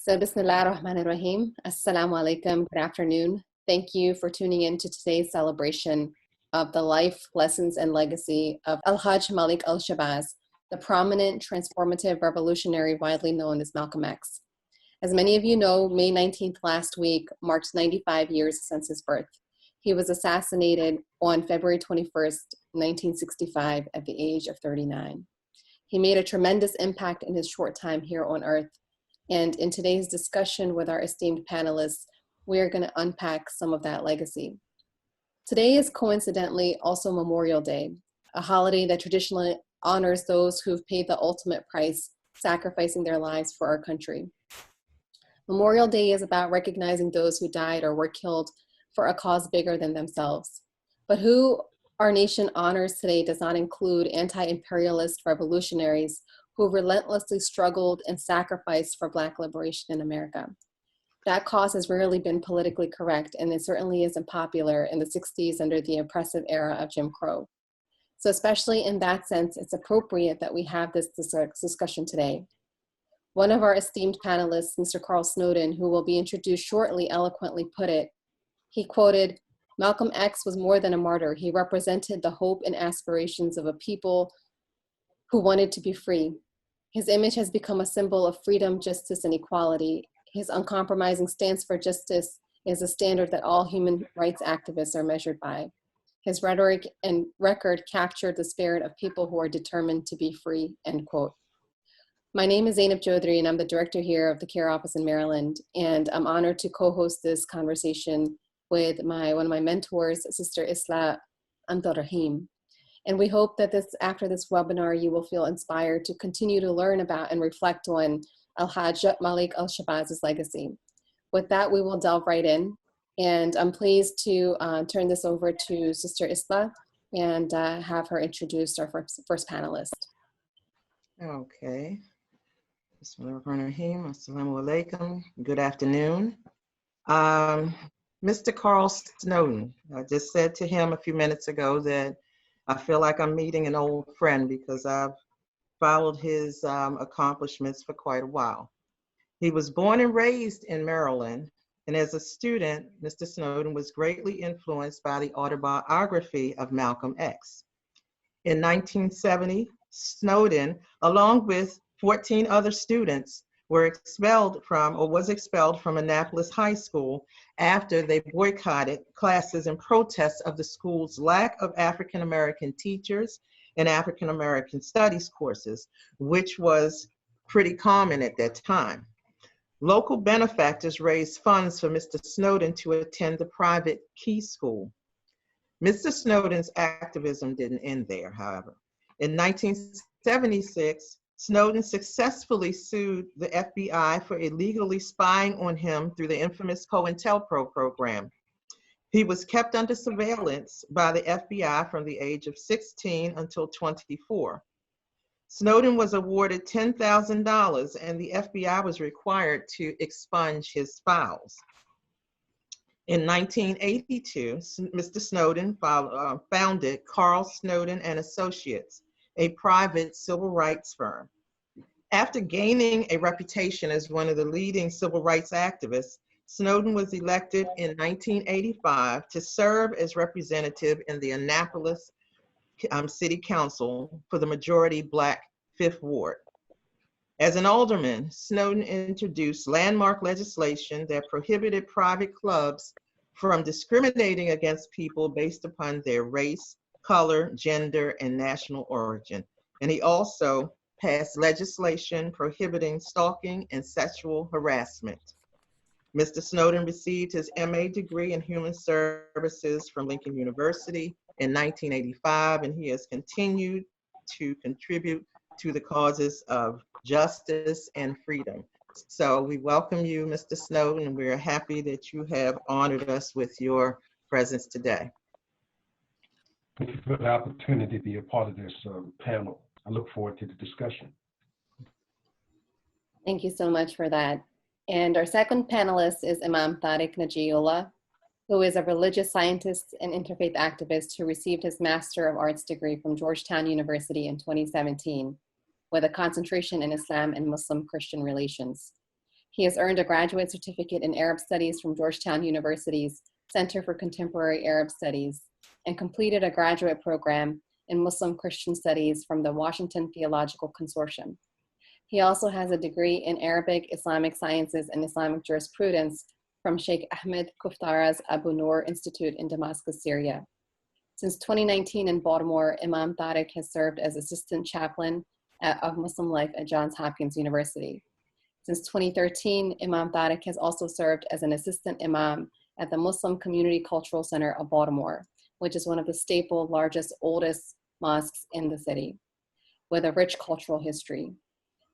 So, Bismillah ar-Rahman ar-Rahim. Assalamu alaikum. Good afternoon. Thank you for tuning in to today's celebration of the life, lessons, and legacy of Al-Hajj Malik al-Shabazz, the prominent, transformative revolutionary widely known as Malcolm X. As many of you know, May 19th last week marked 95 years since his birth. He was assassinated on February 21st, 1965, at the age of 39. He made a tremendous impact in his short time here on Earth. And in today's discussion with our esteemed panelists, we are going to unpack some of that legacy. Today is coincidentally also Memorial Day, a holiday that traditionally honors those who have paid the ultimate price, sacrificing their lives for our country. Memorial Day is about recognizing those who died or were killed for a cause bigger than themselves. But who our nation honors today does not include anti-imperialist revolutionaries who relentlessly struggled and sacrificed for Black liberation in America. That cause has rarely been politically correct, and it certainly isn't popular in the 60s under the oppressive era of Jim Crow. So especially in that sense, it's appropriate that we have this discussion today. One of our esteemed panelists, Mr. Carl Snowden, who will be introduced shortly, eloquently put it. He quoted, "Malcolm X was more than a martyr. He represented the hope and aspirations of a people who wanted to be free. His image has become a symbol of freedom, justice, and equality. His uncompromising stance for justice is a standard that all human rights activists are measured by. His rhetoric and record captured the spirit of people who are determined to be free," end quote. My name is Zainab Chaudhry, and I'm the director here of the CARE office in Maryland, and I'm honored to co-host this conversation with one of my mentors, Sister Isla Abdulrahim. And we hope that after this webinar, you will feel inspired to continue to learn about and reflect on Al-Hajj Malik al-Shabazz's legacy. With that, we will delve right in. And I'm pleased to turn this over to Sister Isla and have her introduce our first panelist. Okay. Bismillahirrahmanirrahim. Assalamu alaikum. Good afternoon. Mr. Carl Snowden, I just said to him a few minutes ago that I feel like I'm meeting an old friend because I've followed his accomplishments for quite a while. He was born and raised in Maryland, and as a student, Mr. Snowden was greatly influenced by the Autobiography of Malcolm X. In 1970, Snowden, along with 14 other students, was expelled from Annapolis High School after they boycotted classes in protest of the school's lack of African American teachers and African American studies courses, which was pretty common at that time. Local benefactors raised funds for Mr. Snowden to attend the private Key School. Mr. Snowden's activism didn't end there, however. In 1976, Snowden successfully sued the FBI for illegally spying on him through the infamous COINTELPRO program. He was kept under surveillance by the FBI from the age of 16 until 24. Snowden was awarded $10,000 and the FBI was required to expunge his files. In 1982, Mr. Snowden founded Carl Snowden and Associates, a private civil rights firm. After gaining a reputation as one of the leading civil rights activists, Snowden was elected in 1985 to serve as representative in the Annapolis City Council for the majority Black 5th Ward. As an alderman, Snowden introduced landmark legislation that prohibited private clubs from discriminating against people based upon their race, color, gender, and national origin. And he also passed legislation prohibiting stalking and sexual harassment. Mr. Snowden received his MA degree in Human Services from Lincoln University in 1985, and he has continued to contribute to the causes of justice and freedom. So we welcome you, Mr. Snowden, and we're happy that you have honored us with your presence today. Thank you for the opportunity to be a part of this panel. I look forward to the discussion. Thank you so much for that. And our second panelist is Imam Tariq Najiullah, who is a religious scientist and interfaith activist who received his Master of Arts degree from Georgetown University in 2017, with a concentration in Islam and Muslim-Christian relations. He has earned a graduate certificate in Arab Studies from Georgetown University's Center for Contemporary Arab Studies and completed a graduate program in Muslim Christian Studies from the Washington Theological Consortium. He also has a degree in Arabic, Islamic Sciences, and Islamic Jurisprudence from Sheikh Ahmed Kuftara's Abu Noor Institute in Damascus, Syria. Since 2019 in Baltimore, Imam Tariq has served as assistant chaplain of Muslim life at Johns Hopkins University. Since 2013, Imam Tariq has also served as an assistant imam at the Muslim Community Cultural Center of Baltimore, which is one of the staple, largest, oldest mosques in the city, with a rich cultural history.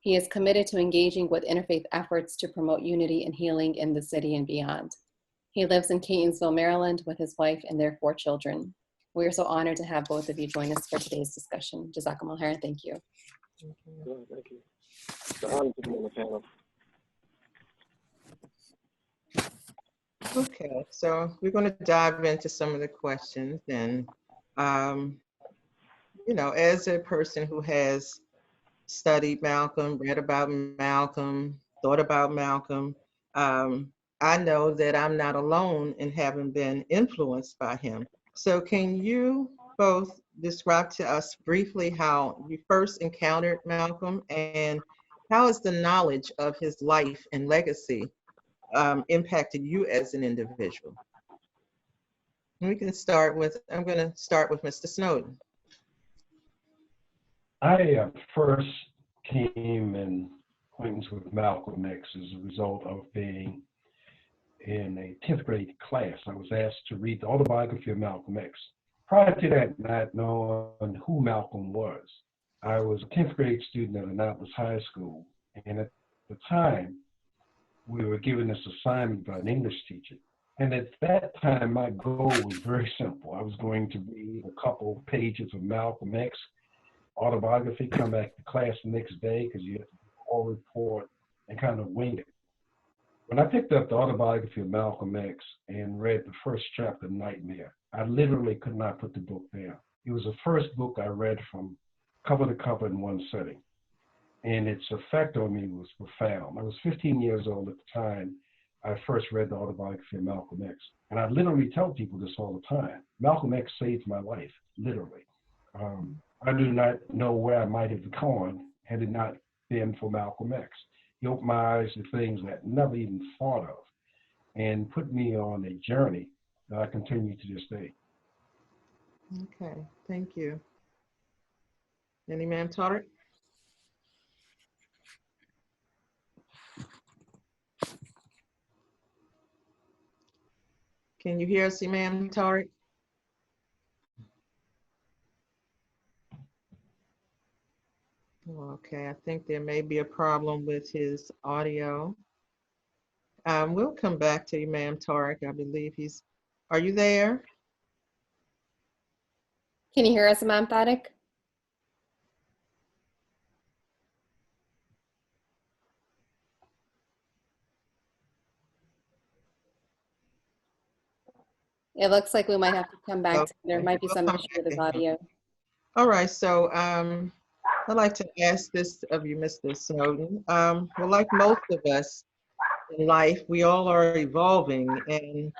He is committed to engaging with interfaith efforts to promote unity and healing in the city and beyond. He lives in Catonsville, Maryland, with his wife and their 4 children. We are so honored to have both of you join us for today's discussion. Jazakumullah khairan. Thank you. Thank you. It's an honor to be on the panel. Okay, so we're going to dive into some of the questions. And, you know, as a person who has studied Malcolm, read about Malcolm, thought about Malcolm, I know that I'm not alone in having been influenced by him. So can you both describe to us briefly how you first encountered Malcolm and how has the knowledge of his life and legacy impacted you as an individual? And we can start with, I'm going to start with Mr. Snowden. I first came in acquaintance with Malcolm X as a result of being in a 10th grade class. I was asked to read the Autobiography of Malcolm X. Prior to that, not knowing who Malcolm was, I was a 10th grade student at Annapolis High School, and at the time, we were given this assignment by an English teacher. And at that time, my goal was very simple. I was going to read a couple pages of Malcolm X autobiography, come back to class the next day because you had to do a whole report and kind of wing it. When I picked up the Autobiography of Malcolm X and read the first chapter, Nightmare, I literally could not put the book down. It was the first book I read from cover to cover in one sitting. And its effect on me was profound. I was 15 years old at the time I first read the Autobiography of Malcolm X. And I literally tell people this all the time. Malcolm X saved my life, literally. I do not know where I might have gone had it not been for Malcolm X. He opened my eyes to things that I never even thought of and put me on a journey that I continue to this day. Okay, thank you. And Imam Tariq? Can you hear us, Imam Tariq? Okay, I think there may be a problem with his audio. We'll come back to Imam Tariq. I believe he's, are you there? Can you hear us, Imam Tariq? It looks like we might have to come back. Okay. There might be some issue with his audio. All right, so I'd like to ask this of you, Mr. Snowden. Well, like most of us in life, we all are evolving. And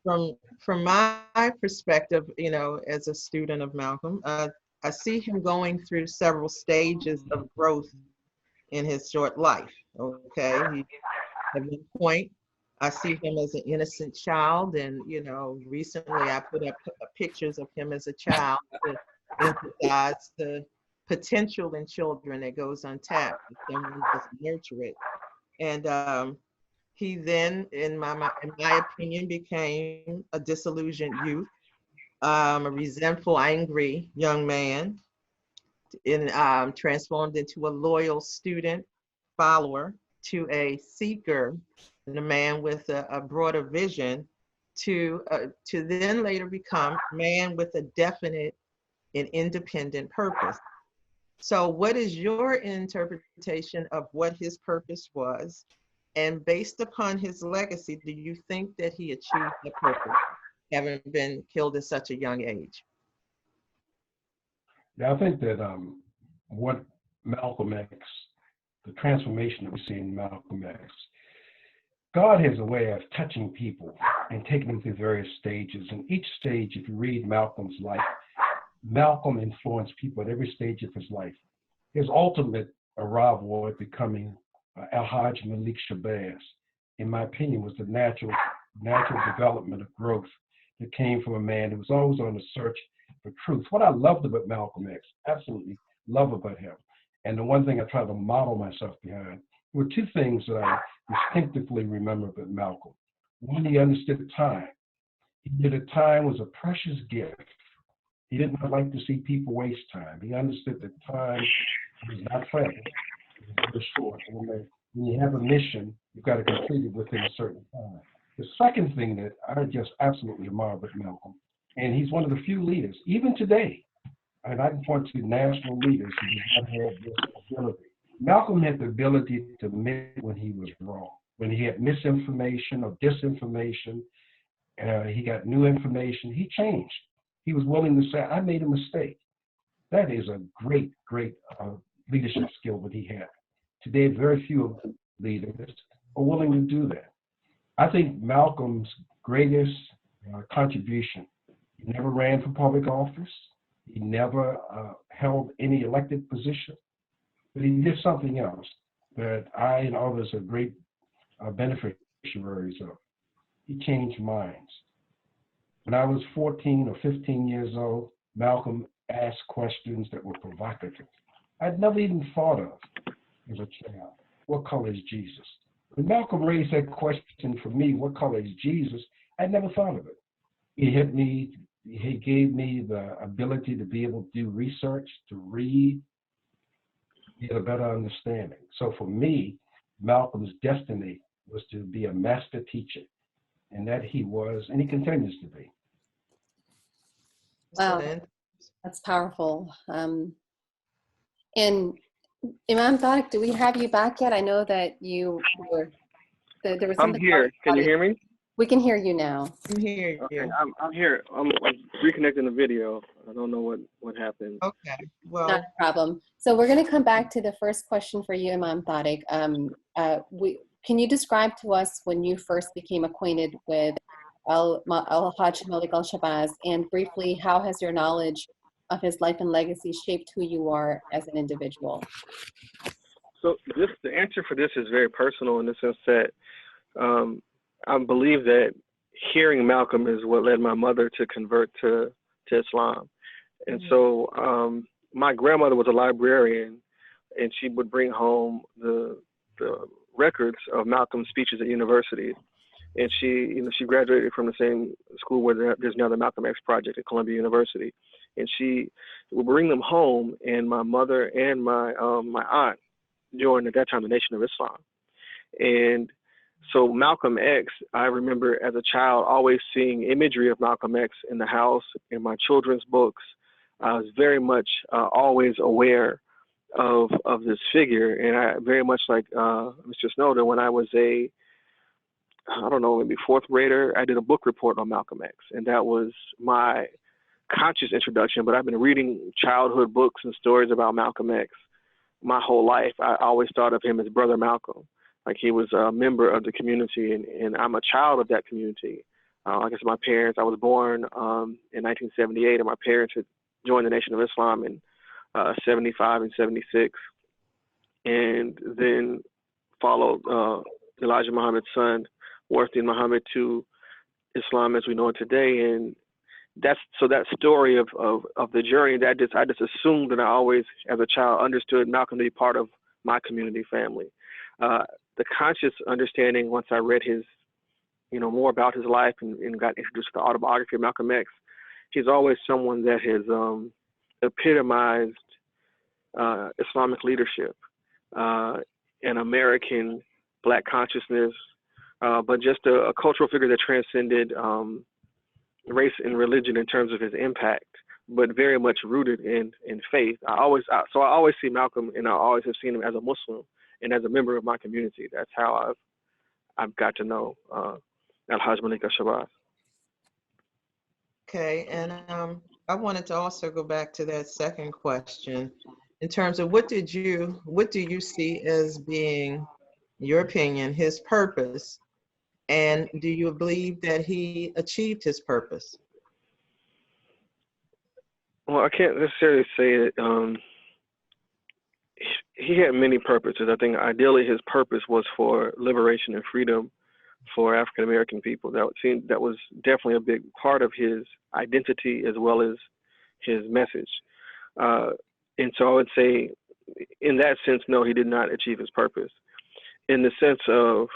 from my perspective, you know, as a student of Malcolm, I see him going through several stages of growth in his short life, okay? At one point, I see him as an innocent child, and, you know, recently I put up pictures of him as a child to emphasize the potential in children that goes untapped if someone doesn't nurture it. And he then, in my opinion, became a disillusioned youth, a resentful, angry young man, and transformed into a loyal student, follower, to a seeker, and a man with a broader vision, to then later become a man with a definite and independent purpose. So what is your interpretation of what his purpose was? And based upon his legacy, do you think that he achieved the purpose, having been killed at such a young age? Yeah, I think that what Malcolm X, the transformation that we see in Malcolm X, God has a way of touching people and taking them through various stages. And each stage, if you read Malcolm's life, Malcolm influenced people at every stage of his life. His ultimate arrival at becoming Hajj Malik Shabazz, in my opinion, was the natural development of growth that came from a man who was always on the search for truth. What I loved about Malcolm X, absolutely love about him, and the one thing I try to model myself behind, were two things that I distinctively remember about Malcolm. One, he understood time. He knew that time was a precious gift. He did not like to see people waste time. He understood that time was not forever. It was very short. And when you have a mission, you've got to complete it within a certain time. The second thing that I just absolutely admire about Malcolm, and he's one of the few leaders, even today, and I can point to national leaders who did not have this ability. Malcolm had the ability to admit when he was wrong, when he had misinformation or disinformation, he got new information, he changed. He was willing to say, I made a mistake. That is a great, great leadership skill that he had. Today, very few leaders are willing to do that. I think Malcolm's greatest contribution, he never ran for public office. He never held any elected position, but he did something else that I and others are great beneficiaries of. He changed minds. When I was 14 or 15 years old, Malcolm asked questions that were provocative. I'd never even thought of as a child. What color is Jesus? When Malcolm raised that question for me, what color is Jesus? I'd never thought of it. He hit me. He gave me the ability to be able to do research, to read, get a better understanding. So for me, Malcolm's destiny was to be a master teacher, and that he was, and he continues to be. Wow, that's powerful. And Imam Tariq, do we have you back yet? I know that you were, there was something. I'm here. Can you hear me? We can hear you now. I'm here. Okay, I'm here. I'm reconnecting the video. I don't know what happened. Okay, well. Not a problem. So we're going to come back to the first question for you, Imam Tariq. Can you describe to us when you first became acquainted with Hajj Malik al-Shabazz, and briefly, how has your knowledge of his life and legacy shaped who you are as an individual? So the answer for this is very personal in the sense that I believe that hearing Malcolm is what led my mother to convert to Islam. And so my grandmother was a librarian, and she would bring home the records of Malcolm's speeches at universities. And she graduated from the same school where there's now the Malcolm X Project at Columbia University. And she would bring them home, and my mother and my aunt joined at that time the Nation of Islam. And so Malcolm X, I remember as a child always seeing imagery of Malcolm X in the house, in my children's books. I was very much always aware of this figure. And I very much like Mr. Snowden, when I was maybe fourth grader, I did a book report on Malcolm X. And that was my conscious introduction. But I've been reading childhood books and stories about Malcolm X my whole life. I always thought of him as Brother Malcolm. Like he was a member of the community, and I'm a child of that community. I guess my parents, I was born in 1978, and my parents had joined the Nation of Islam in 75 and 76, and then followed Elijah Muhammad's son, Warthin Muhammad, to Islam as we know it today. And that story of the journey, I just assumed that I always, as a child, understood Malcolm to be part of my community family. The conscious understanding, once I read his, more about his life and got introduced to the Autobiography of Malcolm X, he's always someone that has epitomized Islamic leadership, an American Black consciousness, but just a cultural figure that transcended race and religion in terms of his impact, but very much rooted in faith. I always see Malcolm, and I always have seen him as a Muslim and as a member of my community. That's how I've got to know Hajj Malik al-Shabazz. Okay, and I wanted to also go back to that second question in terms of what do you see as being, in your opinion, his purpose And do you believe that he achieved his purpose? Well, I can't necessarily say that he had many purposes. I think ideally his purpose was for liberation and freedom for African American people. That was definitely a big part of his identity as well as his message. And so I would say, in that sense, no, he did not achieve his purpose. In the sense of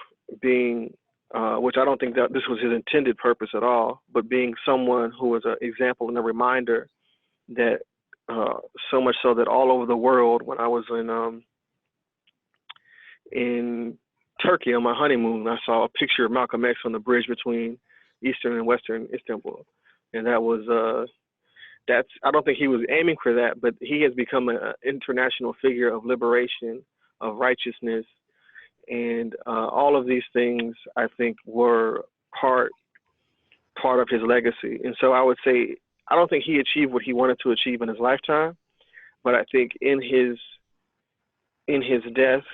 being, which I don't think that this was his intended purpose at all, but being someone who was an example and a reminder that so much so that all over the world, when I was in Turkey on my honeymoon, I saw a picture of Malcolm X on the bridge between Eastern and Western Istanbul, and that was I don't think he was aiming for that, but he has become an international figure of liberation, of righteousness, and all of these things I think were part of his legacy. And so I would say I don't think he achieved what he wanted to achieve in his lifetime, but I think in his death,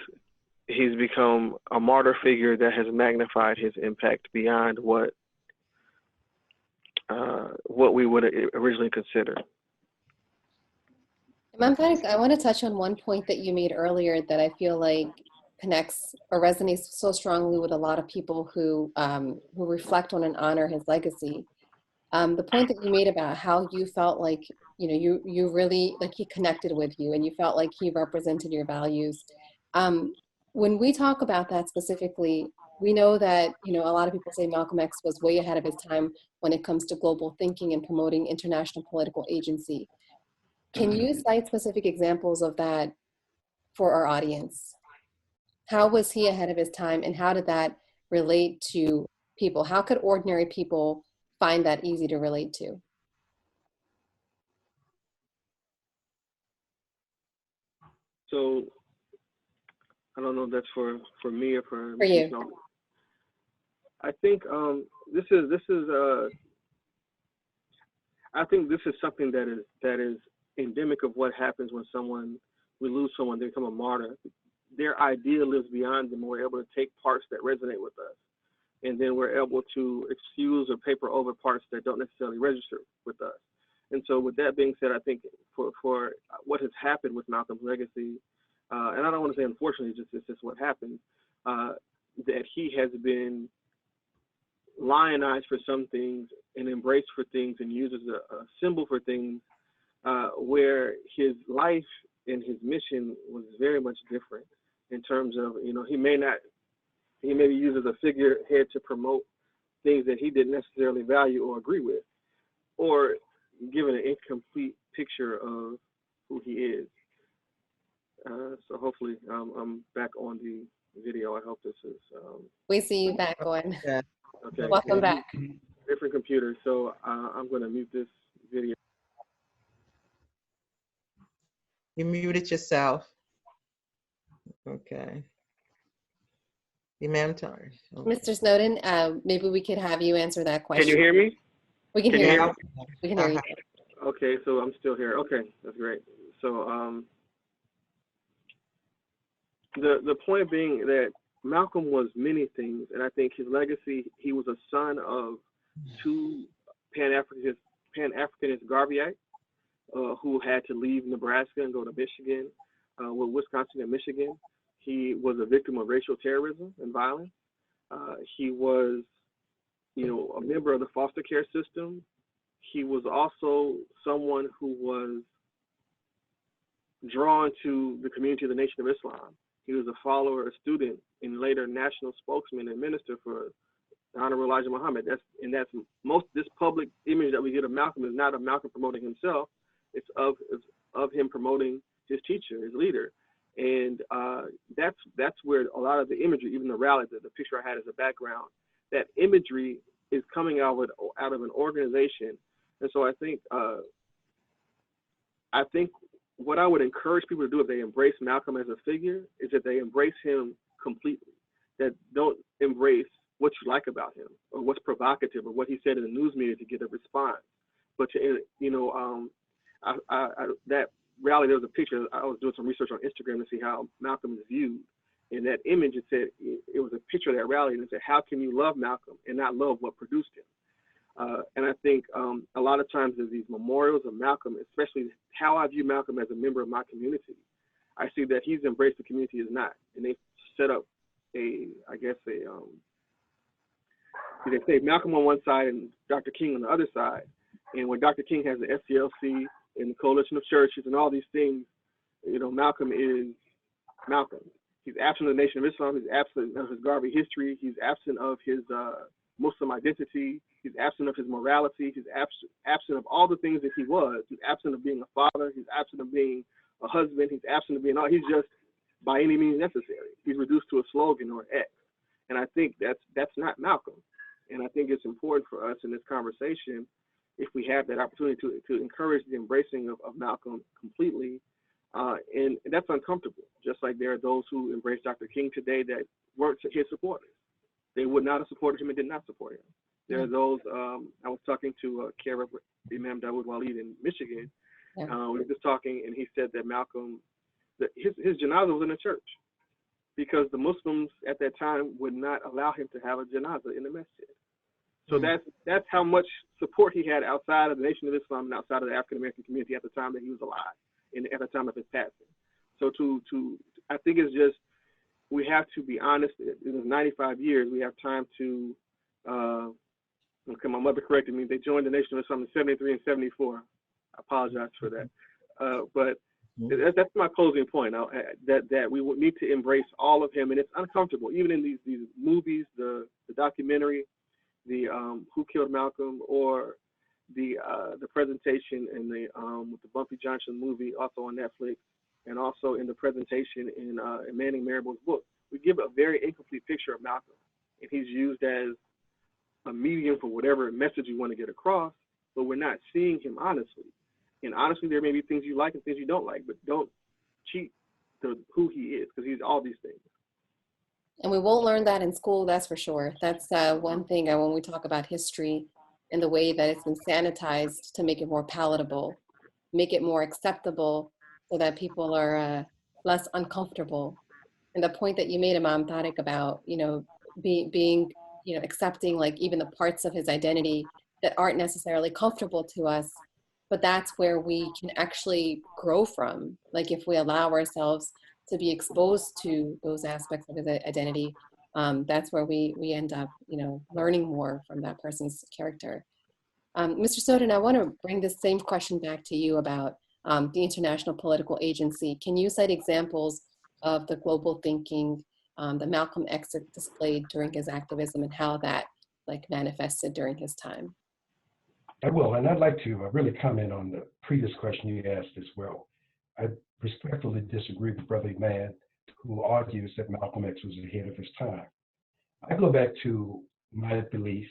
he's become a martyr figure that has magnified his impact beyond what we would originally consider. Imam Sadiq, I want to touch on one point that you made earlier that I feel like connects or resonates so strongly with a lot of people who reflect on and honor his legacy. The point that you made about how you felt like, you really, like he connected with you and you felt like he represented your values. When we talk about that specifically, we know that, a lot of people say Malcolm X was way ahead of his time when it comes to global thinking and promoting international political agency. Can you cite specific examples of that for our audience? How was he ahead of his time and how did that relate to people? How could ordinary people find that easy to relate to? So I don't know if that's for me or for you. I think this is I think this is something that is endemic of what happens when we lose someone, they become a martyr. Their idea lives beyond them. We're able to take parts that resonate with us, and then we're able to excuse or paper over parts that don't necessarily register with us. And so with that being said, I think for what has happened with Malcolm's legacy, and I don't want to say unfortunately, it's just what happened, that he has been lionized for some things and embraced for things and used as a symbol for things, where his life and his mission was very much different in terms of, he may be used as a figurehead to promote things that he didn't necessarily value or agree with, or give an incomplete picture of who he is. So hopefully I'm back on the video. I hope this is. We see you back on. Yeah. Okay. Welcome back. Different computer, so I'm going to mute this video. You muted yourself. Okay. Imam Tar. Okay. Mr. Snowden, maybe we could have you answer that question. Can you hear me? We can hear you. We can hear you. Okay, so I'm still here. Okay, that's great. So the point being that Malcolm was many things, and I think his legacy, he was a son of two Pan-Africanist Garveyite who had to leave Nebraska and go to Michigan, Wisconsin and Michigan. He was a victim of racial terrorism and violence. He was, a member of the foster care system. He was also someone who was drawn to the community of the Nation of Islam. He was a follower, a student, and later national spokesman and minister for the Honorable Elijah Muhammad. This public image that we get of Malcolm is not of Malcolm promoting himself. It's of him promoting his teacher, his leader. And that's where a lot of the imagery, even the rally, the picture I had as a background, that imagery is coming out of an organization. And so I think what I would encourage people to do if they embrace Malcolm as a figure is that they embrace him completely. That don't embrace what you like about him or what's provocative or what he said in the news media to get a response. But that rally, there was a picture. I was doing some research on Instagram to see how Malcolm is viewed, And that image, it was a picture of that rally, and it said, how can you love Malcolm and not love what produced him? And I think a lot of times there's these memorials of Malcolm, especially how I view Malcolm as a member of my community. I see that he's embraced the community as not, and they set up they say Malcolm on one side and Dr. King on the other side. And when Dr. King has the SCLC and the Coalition of Churches and all these things, Malcolm is Malcolm. He's absent of the Nation of Islam. He's absent of his Garvey history. He's absent of his Muslim identity. He's absent of his morality. He's absent of all the things that he was. He's absent of being a father. He's absent of being a husband. He's absent of being all. He's just by any means necessary. He's reduced to a slogan or X. And I think that's not Malcolm. And I think it's important for us in this conversation, if we have that opportunity to encourage the embracing of Malcolm completely. And that's uncomfortable. Just like there are those who embrace Dr. King today that weren't his supporters. They would not have supported him and did not support him. There are those, I was talking to Imam Dawood Walid in Michigan. We were just talking, and he said that Malcolm, his janazah was in a church because the Muslims at that time would not allow him to have a janazah in the masjid. So that's how much support he had outside of the Nation of Islam and outside of the African American community at the time that he was alive and at the time of his passing. So I think it's just, we have to be honest. In the 95 years, we have time to, okay, my mother corrected me. They joined the Nation of Islam in 73 and 74. I apologize for that. But that's my closing point, that we would need to embrace all of him. And it's uncomfortable, even in these movies, the documentary, the Who Killed Malcolm, or the presentation in the with the Bumpy Johnson movie, also on Netflix, and also in the presentation in Manning Marable's book. We give a very incomplete picture of Malcolm, and he's used as a medium for whatever message you want to get across, but we're not seeing him honestly. And honestly, there may be things you like and things you don't like, but don't cheat who he is, because he's all these things. And we won't learn that in school, that's for sure. That's one thing when we talk about history and the way that it's been sanitized to make it more palatable, make it more acceptable so that people are less uncomfortable. And the point that you made, Imam Tariq, about, being accepting like even the parts of his identity that aren't necessarily comfortable to us, but that's where we can actually grow from. Like if we allow ourselves to be exposed to those aspects of his identity, that's where we end up, learning more from that person's character. Mr. Soden, I want to bring this same question back to you about the international political agency. Can you cite examples of the global thinking that Malcolm X displayed during his activism and how that manifested during his time? I will, and I'd like to really comment on the previous question you asked as well. I respectfully disagree with Brother Imam, who argues that Malcolm X was ahead of his time. I go back to my belief.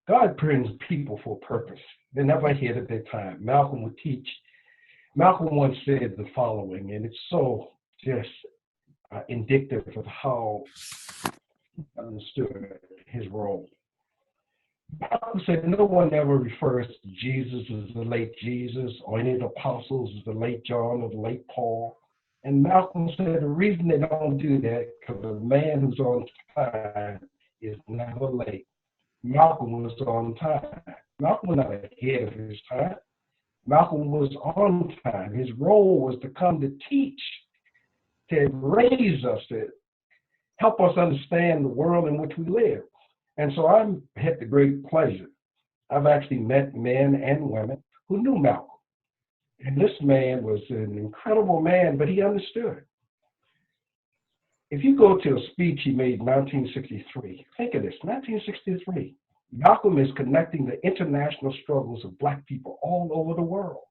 God brings people for a purpose. They're never ahead of their time. Malcolm would teach. Malcolm once said the following, and it's so just indicative of how he understood his role. Malcolm said no one ever refers to Jesus as the late Jesus or any of the apostles as the late John or the late Paul. And Malcolm said the reason they don't do that because a man who's on time is never late. Malcolm was on time. Malcolm was not ahead of his time. Malcolm was on time. His role was to come to teach, to raise us, to help us understand the world in which we live. And so I had the great pleasure. I've actually met men and women who knew Malcolm. And this man was an incredible man, but he understood. If you go to a speech he made in 1963, think of this, 1963, Malcolm is connecting the international struggles of Black people all over the world.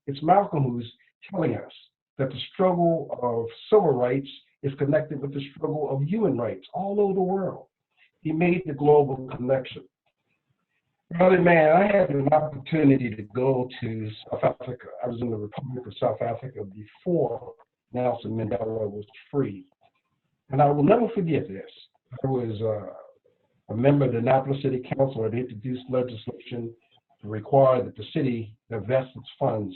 It's Malcolm who's telling us that the struggle of civil rights is connected with the struggle of human rights all over the world. He made the global connection. Brother man, I had an opportunity to go to South Africa. I was in the Republic of South Africa before Nelson Mandela was free. And I will never forget this. I was a member of the Annapolis City Council that introduced legislation to require that the city divest its funds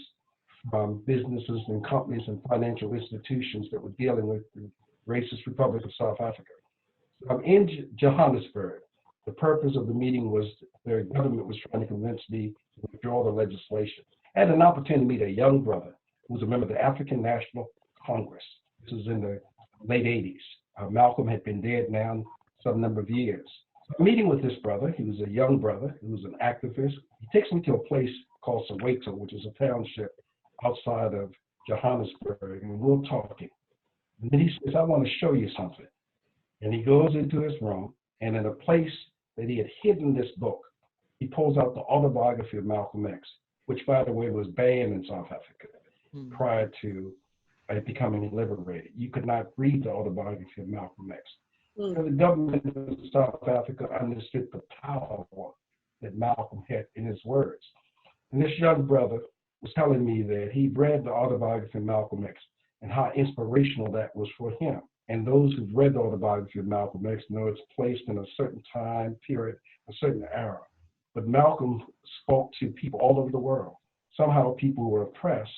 from businesses and companies and financial institutions that were dealing with the racist Republic of South Africa. So I'm in Johannesburg. The purpose of the meeting was their government was trying to convince me to withdraw the legislation. I had an opportunity to meet a young brother who was a member of the African National Congress. This was in the late 80s. Malcolm had been dead now some number of years. So I'm meeting with this brother. He was a young brother. He was an activist. He takes me to a place called Soweto, which is a township outside of Johannesburg, and we're talking. And then he says, I want to show you something. And he goes into his room, and in a place that he had hidden this book, he pulls out the Autobiography of Malcolm X, which, by the way, was banned in South Africa prior to it becoming liberated. You could not read the Autobiography of Malcolm X. And the government of South Africa understood the power that Malcolm had in his words. And this young brother was telling me that he read the Autobiography of Malcolm X and how inspirational that was for him. And those who've read the Autobiography of Malcolm X know it's placed in a certain time period, a certain era. But Malcolm spoke to people all over the world. Somehow people who were oppressed,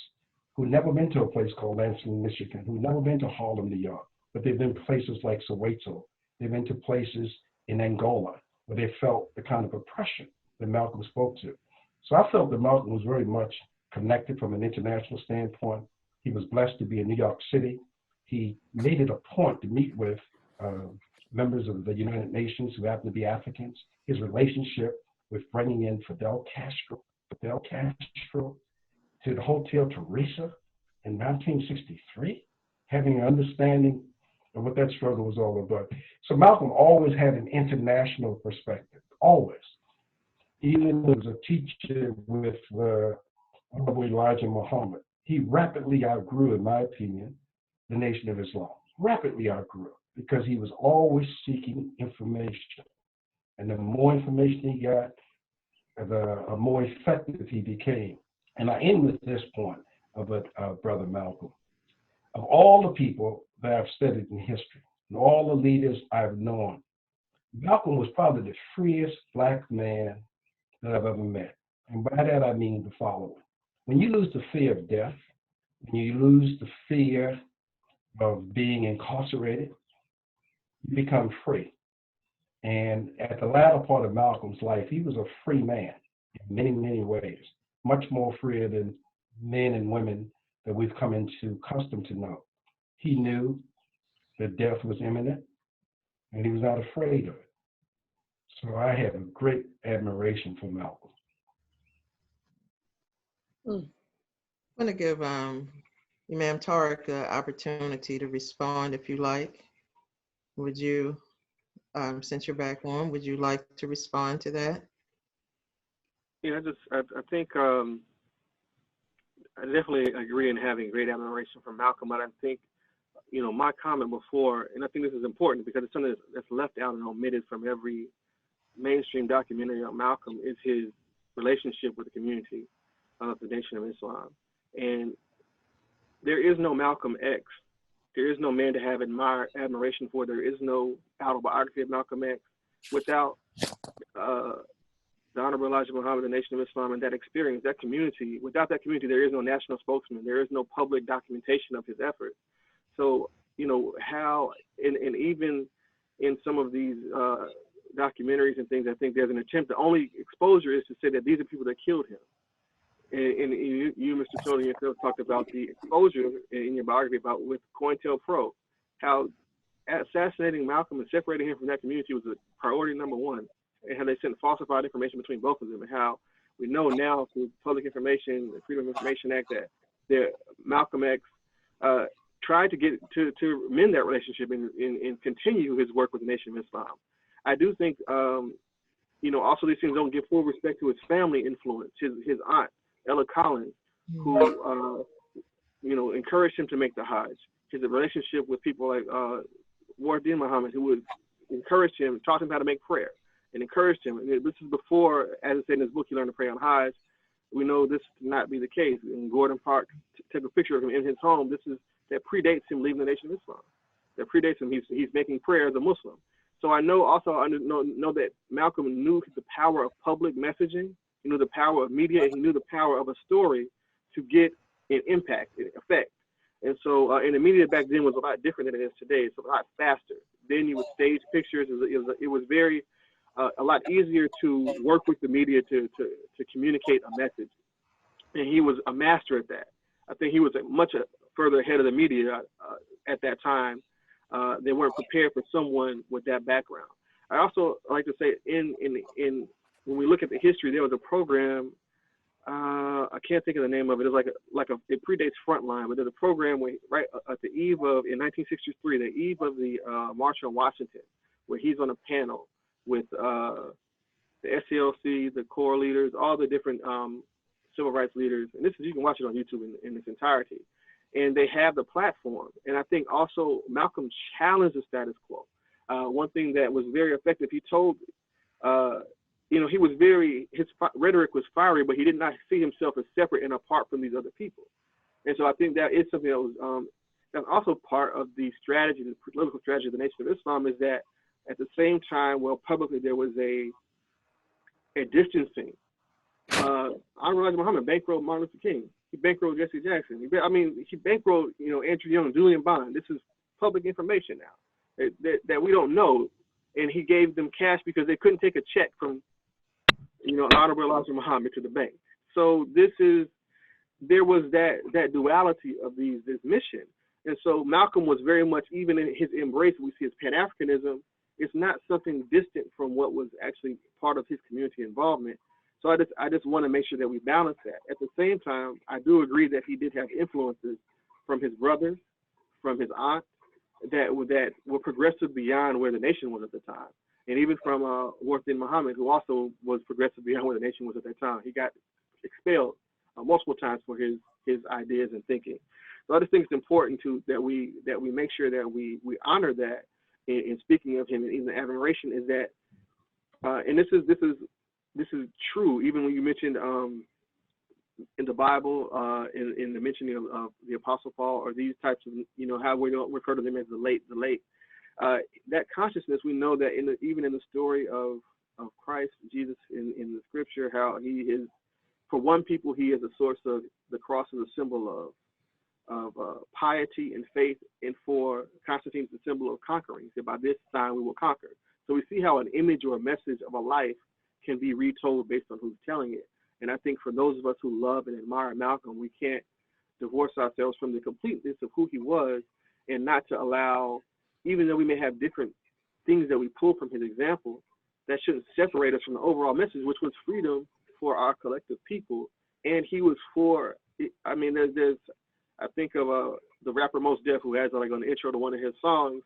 who'd never been to a place called Lansing, Michigan, who'd never been to Harlem, New York, but they've been places like Soweto. They've been to places in Angola where they felt the kind of oppression that Malcolm spoke to. So I felt that Malcolm was very much connected from an international standpoint. He was blessed to be in New York City. He made it a point to meet with members of the United Nations who happen to be Africans. His relationship with bringing in Fidel Castro to the Hotel Teresa in 1963, having an understanding of what that struggle was all about. So Malcolm always had an international perspective, always. Even as a teacher with Honorable Elijah Muhammad, he rapidly outgrew, in my opinion, the Nation of Islam. Rapidly outgrew it because he was always seeking information. And the more information he got, the more effective he became. And I end with this point of Brother Malcolm. Of all the people that I've studied in history, and all the leaders I've known, Malcolm was probably the freest Black man that I've ever met. And by that I mean the following. When you lose the fear of death, when you lose the fear of being incarcerated, you become free. And at the latter part of Malcolm's life, he was a free man in many, many ways, much more freer than men and women that we've come into custom to know. He knew that death was imminent, and he was not afraid of it. So I have a great admiration for Malcolm. I'm going to give Imam Tariq an opportunity to respond if you like. Would you, since you're back on, would you like to respond to that? Yeah, I think I definitely agree in having great admiration for Malcolm, but I think, my comment before, and I think this is important because it's something that's left out and omitted from every mainstream documentary on Malcolm, is his relationship with the community of the Nation of Islam. And there is no Malcolm X. There is no man to have admiration for. There is no autobiography of Malcolm X without the Honorable Elijah Muhammad, the Nation of Islam, and that experience, that community. Without that community, there is no national spokesman. There is no public documentation of his efforts. So, how, and even in some of these documentaries and things, I think there's an attempt. The only exposure is to say that these are people that killed him. And you, Mr. Tony, yourself talked about the exposure in your biography about with COINTELPRO, how assassinating Malcolm and separating him from that community was a priority number one, and how they sent falsified information between both of them, and how we know now through Public Information, the Freedom of Information Act, that Malcolm X tried to get to mend that relationship and continue his work with the Nation of Islam. I do think, also these things don't give full respect to his family influence, his aunt, Ella Collins, who, encouraged him to make the Hajj. His relationship with people like Wardin Muhammad, who would encourage him, taught him how to make prayer, and encouraged him. And this is before, as it said in his book, You Learn to Pray on Hajj. We know this to not be the case. And Gordon Park took a picture of him in his home. That predates him leaving the Nation of Islam. That predates him. He's making prayer as a Muslim. So I know that Malcolm knew the power of public messaging. He knew the power of media, and he knew the power of a story to get an impact, an effect. And so, and the media back then was a lot different than it is today. It's a lot faster. Then you would stage pictures. It was very, a lot easier to work with the media to communicate a message. And he was a master at that. I think he was much further ahead of the media at that time. They weren't prepared for someone with that background. I also like to say, when we look at the history, there was a program. I can't think of the name of it. It's it predates Frontline, but there's a program where right at the eve of, in 1963, the eve of the March on Washington, where he's on a panel with the SCLC, the core leaders, all the different civil rights leaders. And you can watch it on YouTube in its entirety. And they have the platform. And I think also Malcolm challenged the status quo. One thing that was very effective, he told, he was his rhetoric was fiery, but he did not see himself as separate and apart from these other people. And so I think that is something that was, that's also part of the strategy, the political strategy of the Nation of Islam, is that at the same time, well, publicly there was a distancing. Elijah Muhammad bankrolled Martin Luther King. He bankrolled Jesse Jackson. He bankrolled, Andrew Young, Julian Bond. This is public information now that we don't know. And he gave them cash because they couldn't take a check from, Honorable Elijah Muhammad to the bank. So there was that duality of this mission. And so Malcolm was very much, even in his embrace, we see as Pan-Africanism, it's not something distant from what was actually part of his community involvement. So I just want to make sure that we balance that. At the same time, I do agree that he did have influences from his brothers, from his aunt, that were progressive beyond where the nation was at the time. And even from Warthin Muhammad, who also was progressive beyond where the nation was at that time. He got expelled multiple times for his ideas and thinking. So I just think it's important that we make sure that we honor that in speaking of him. And even admiration is that, and this is true, even when you mentioned in the Bible, in the mentioning of the Apostle Paul, or these types of, how we don't refer to them as the late, that consciousness, we know that even in the story of Christ, Jesus in the scripture, how he is, for one people, he is a source of, the cross is a symbol of piety and faith, and for Constantine, it's a symbol of conquering. He said, by this sign we will conquer. So we see how an image or a message of a life can be retold based on who's telling it. And I think for those of us who love and admire Malcolm, we can't divorce ourselves from the completeness of who he was, and not to allow, even though we may have different things that we pull from his example, that shouldn't separate us from the overall message, which was freedom for our collective people. And he was for, I think of the rapper Mos Def, who has on the intro to one of his songs.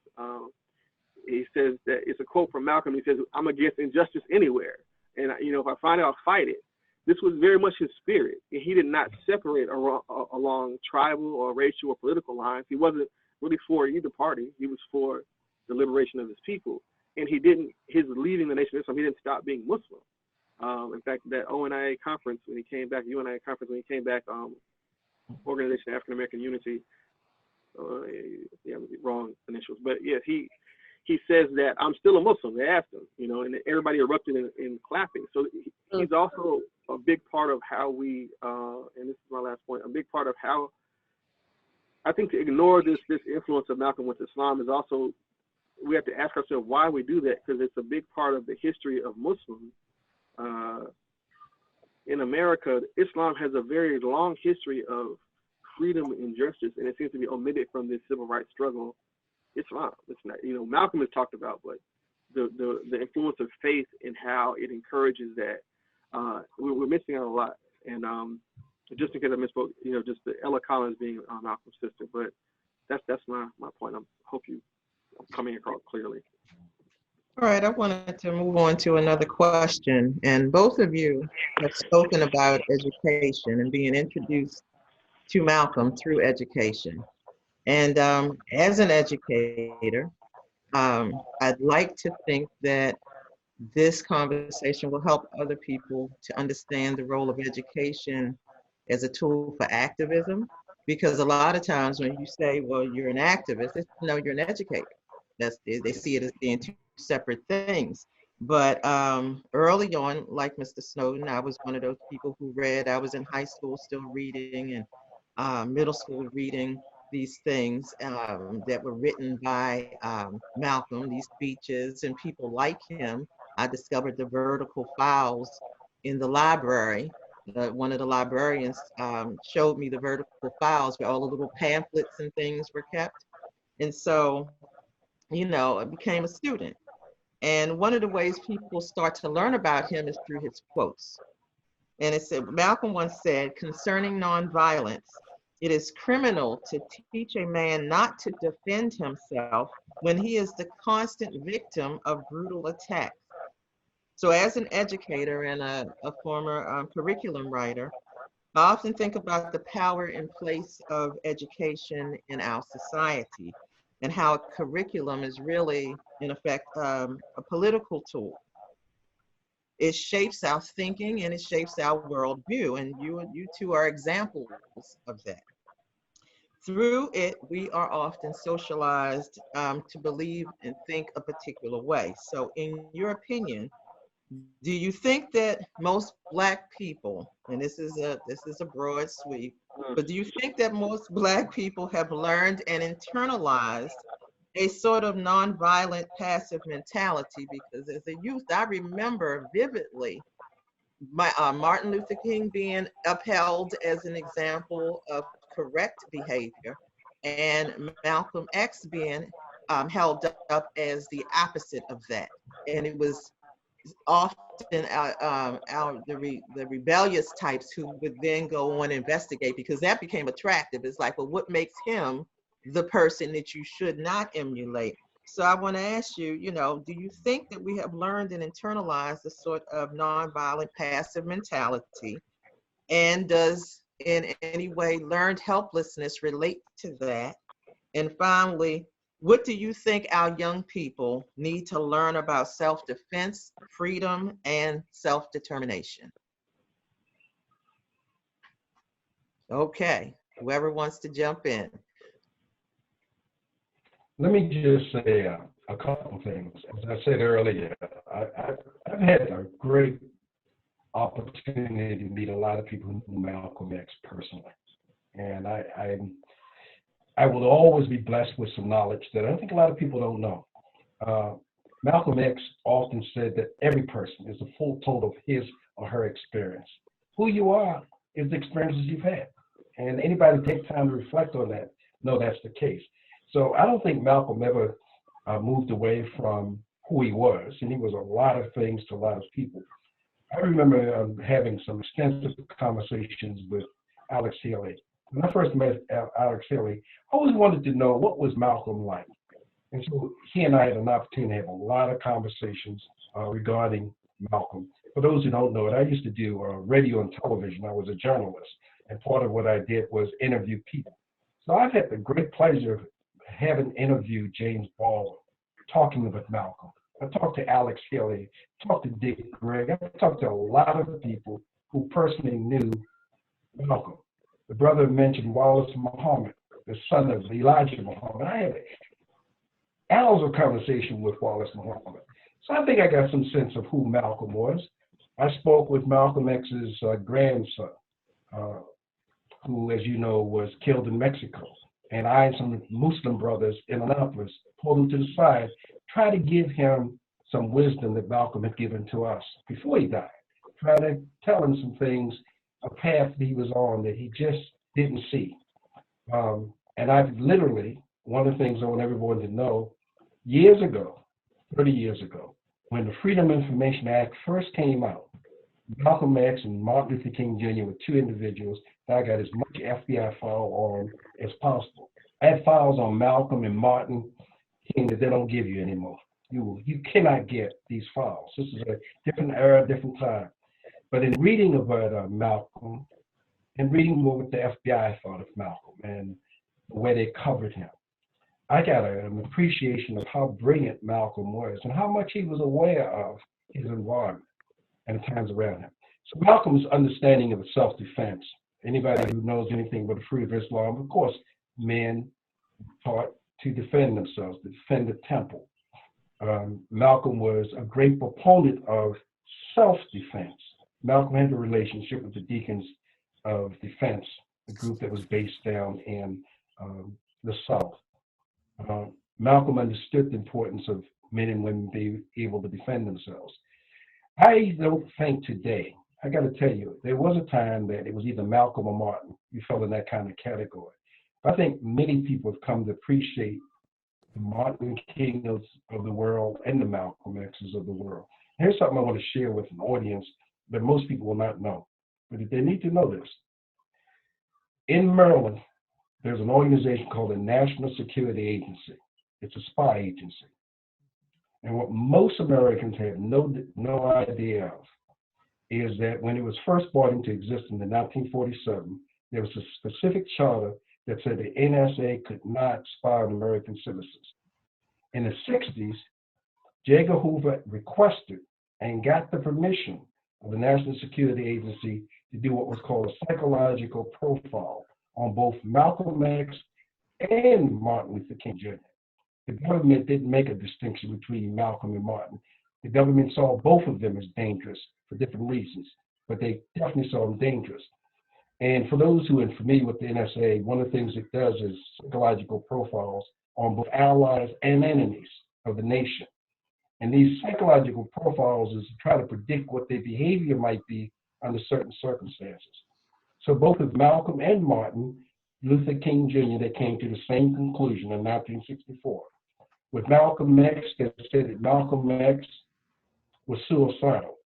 He says that it's a quote from Malcolm. He says, "I'm against injustice anywhere. And, if I find it, I'll fight it." This was very much his spirit. And he did not separate along tribal or racial or political lines. He wasn't really for either party. He was for the liberation of his people. And his leaving the Nation of Islam, he didn't stop being Muslim. In fact, that ONIA conference, when he came back, Organization of African American Unity, wrong initials, but yes, he says that I'm still a Muslim. They asked him, and everybody erupted in clapping. So he's also a big part of how we, and this is my last point, a big part of how, I think, to ignore this influence of Malcolm with Islam is also, we have to ask ourselves why we do that, because it's a big part of the history of Muslims. In America, Islam has a very long history of freedom and justice, and it seems to be omitted from this civil rights struggle. Islam, it's not, Malcolm has talked about, but the influence of faith and how it encourages that. We're missing out a lot. And just in case I misspoke, just the Ella Collins being Malcolm's sister, but that's my point. I hope I'm coming across clearly. All right, I wanted to move on to another question. And both of you have spoken about education and being introduced to Malcolm through education. And as an educator, I'd like to think that this conversation will help other people to understand the role of education as a tool for activism. Because a lot of times when you say, well, you're an activist, they know you're an educator. They see it as being two separate things. But early on, like Mr. Snowden, I was one of those people who read. I was in high school still reading, and middle school reading these things that were written by Malcolm, these speeches, and people like him. I discovered the vertical files in the library. One of the librarians showed me the vertical files where all the little pamphlets and things were kept. And so, you know, I became a student. And one of the ways people start to learn about him is through his quotes. And it said, Malcolm once said, concerning nonviolence, it is criminal to teach a man not to defend himself when he is the constant victim of brutal attacks. So as an educator and a former curriculum writer, I often think about the power and place of education in our society and how curriculum is really, in effect, a political tool. It shapes our thinking and it shapes our worldview, and you two are examples of that. Through it, we are often socialized to believe and think a particular way. So in your opinion, do you think that most Black people, and this is a broad sweep, but do you think that most Black people have learned and internalized a sort of nonviolent passive mentality? Because as a youth, I remember vividly Martin Luther King being upheld as an example of correct behavior, and Malcolm X being held up as the opposite of that. And it was often the rebellious types who would then go on and investigate, because that became attractive. It's like, well, what makes him the person that you should not emulate? So I want to ask you, you know, do you think that we have learned and internalized a sort of nonviolent passive mentality? And does in any way learned helplessness relate to that? And finally, what do you think our young people need to learn about self-defense, freedom, and self-determination? Okay, whoever wants to jump in. Let me just say a couple of things. As I said earlier, I've had a great opportunity to meet a lot of people who knew Malcolm X personally. And I will always be blessed with some knowledge that I think a lot of people don't know. Malcolm X often said that every person is a full total of his or her experience. Who you are is the experiences you've had. And anybody take time to reflect on that, know that's the case. So I don't think Malcolm ever moved away from who he was, and he was a lot of things to a lot of people. I remember having some extensive conversations with Alex Haley. When I first met Alex Haley, I always wanted to know what was Malcolm like. And so he and I had an opportunity to have a lot of conversations regarding Malcolm. For those who don't know it, I used to do radio and television. I was a journalist, and part of what I did was interview people. So I've had the great pleasure of having interviewed James Baldwin, talking with Malcolm. I talked to Alex Haley, talked to Dick Gregg. I talked to a lot of people who personally knew Malcolm. The brother mentioned Wallace Muhammad, the son of Elijah Muhammad. I had hours of conversation with Wallace Muhammad. So I think I got some sense of who Malcolm was. I spoke with Malcolm X's grandson, who, as you know, was killed in Mexico. And I and some Muslim brothers in Annapolis pulled him to the side, tried to give him some wisdom that Malcolm had given to us before he died. Try to tell him some things, a path that he was on that he just didn't see. And I've literally, one of the things I want everyone to know, years ago, 30 years ago, when the Freedom of Information Act first came out, Malcolm X and Martin Luther King Jr. were two individuals that I got as much FBI file on as possible. I had files on Malcolm and Martin King that they don't give you anymore. You cannot get these files. This is a different era, different time. But in reading about Malcolm and reading what the FBI thought of Malcolm and the way they covered him, I got an appreciation of how brilliant Malcolm was and how much he was aware of his environment and the times around him. So Malcolm's understanding of self-defense, anybody who knows anything about the fruit of Islam, of course, men taught to defend themselves, to defend the temple. Malcolm was a great proponent of self-defense. Malcolm had a relationship with the Deacons of Defense, a group that was based down in the South. Malcolm understood the importance of men and women being able to defend themselves. I don't think today, I got to tell you, there was a time that it was either Malcolm or Martin. You fell in that kind of category. But I think many people have come to appreciate the Martin King of the world and the Malcolm X's of the world. Here's something I want to share with an audience that most people will not know, but they need to know this. In Maryland, there's an organization called the National Security Agency. It's a spy agency. And what most Americans have no idea of is that when it was brought into existence in 1947, there was a specific charter that said the NSA could not spy on American citizens. In the 60s, J. Edgar Hoover requested and got the permission of the National Security Agency to do what was called a psychological profile on both Malcolm X and Martin Luther King Jr. The government didn't make a distinction between Malcolm and Martin. The government saw both of them as dangerous for different reasons, but they definitely saw them dangerous. And for those who are familiar with the NSA, one of the things it does is psychological profiles on both allies and enemies of the nation. And these psychological profiles is to try to predict what their behavior might be under certain circumstances. So both with Malcolm and Martin Luther King Jr., they came to the same conclusion in 1964. With Malcolm X, they said that Malcolm X was suicidal.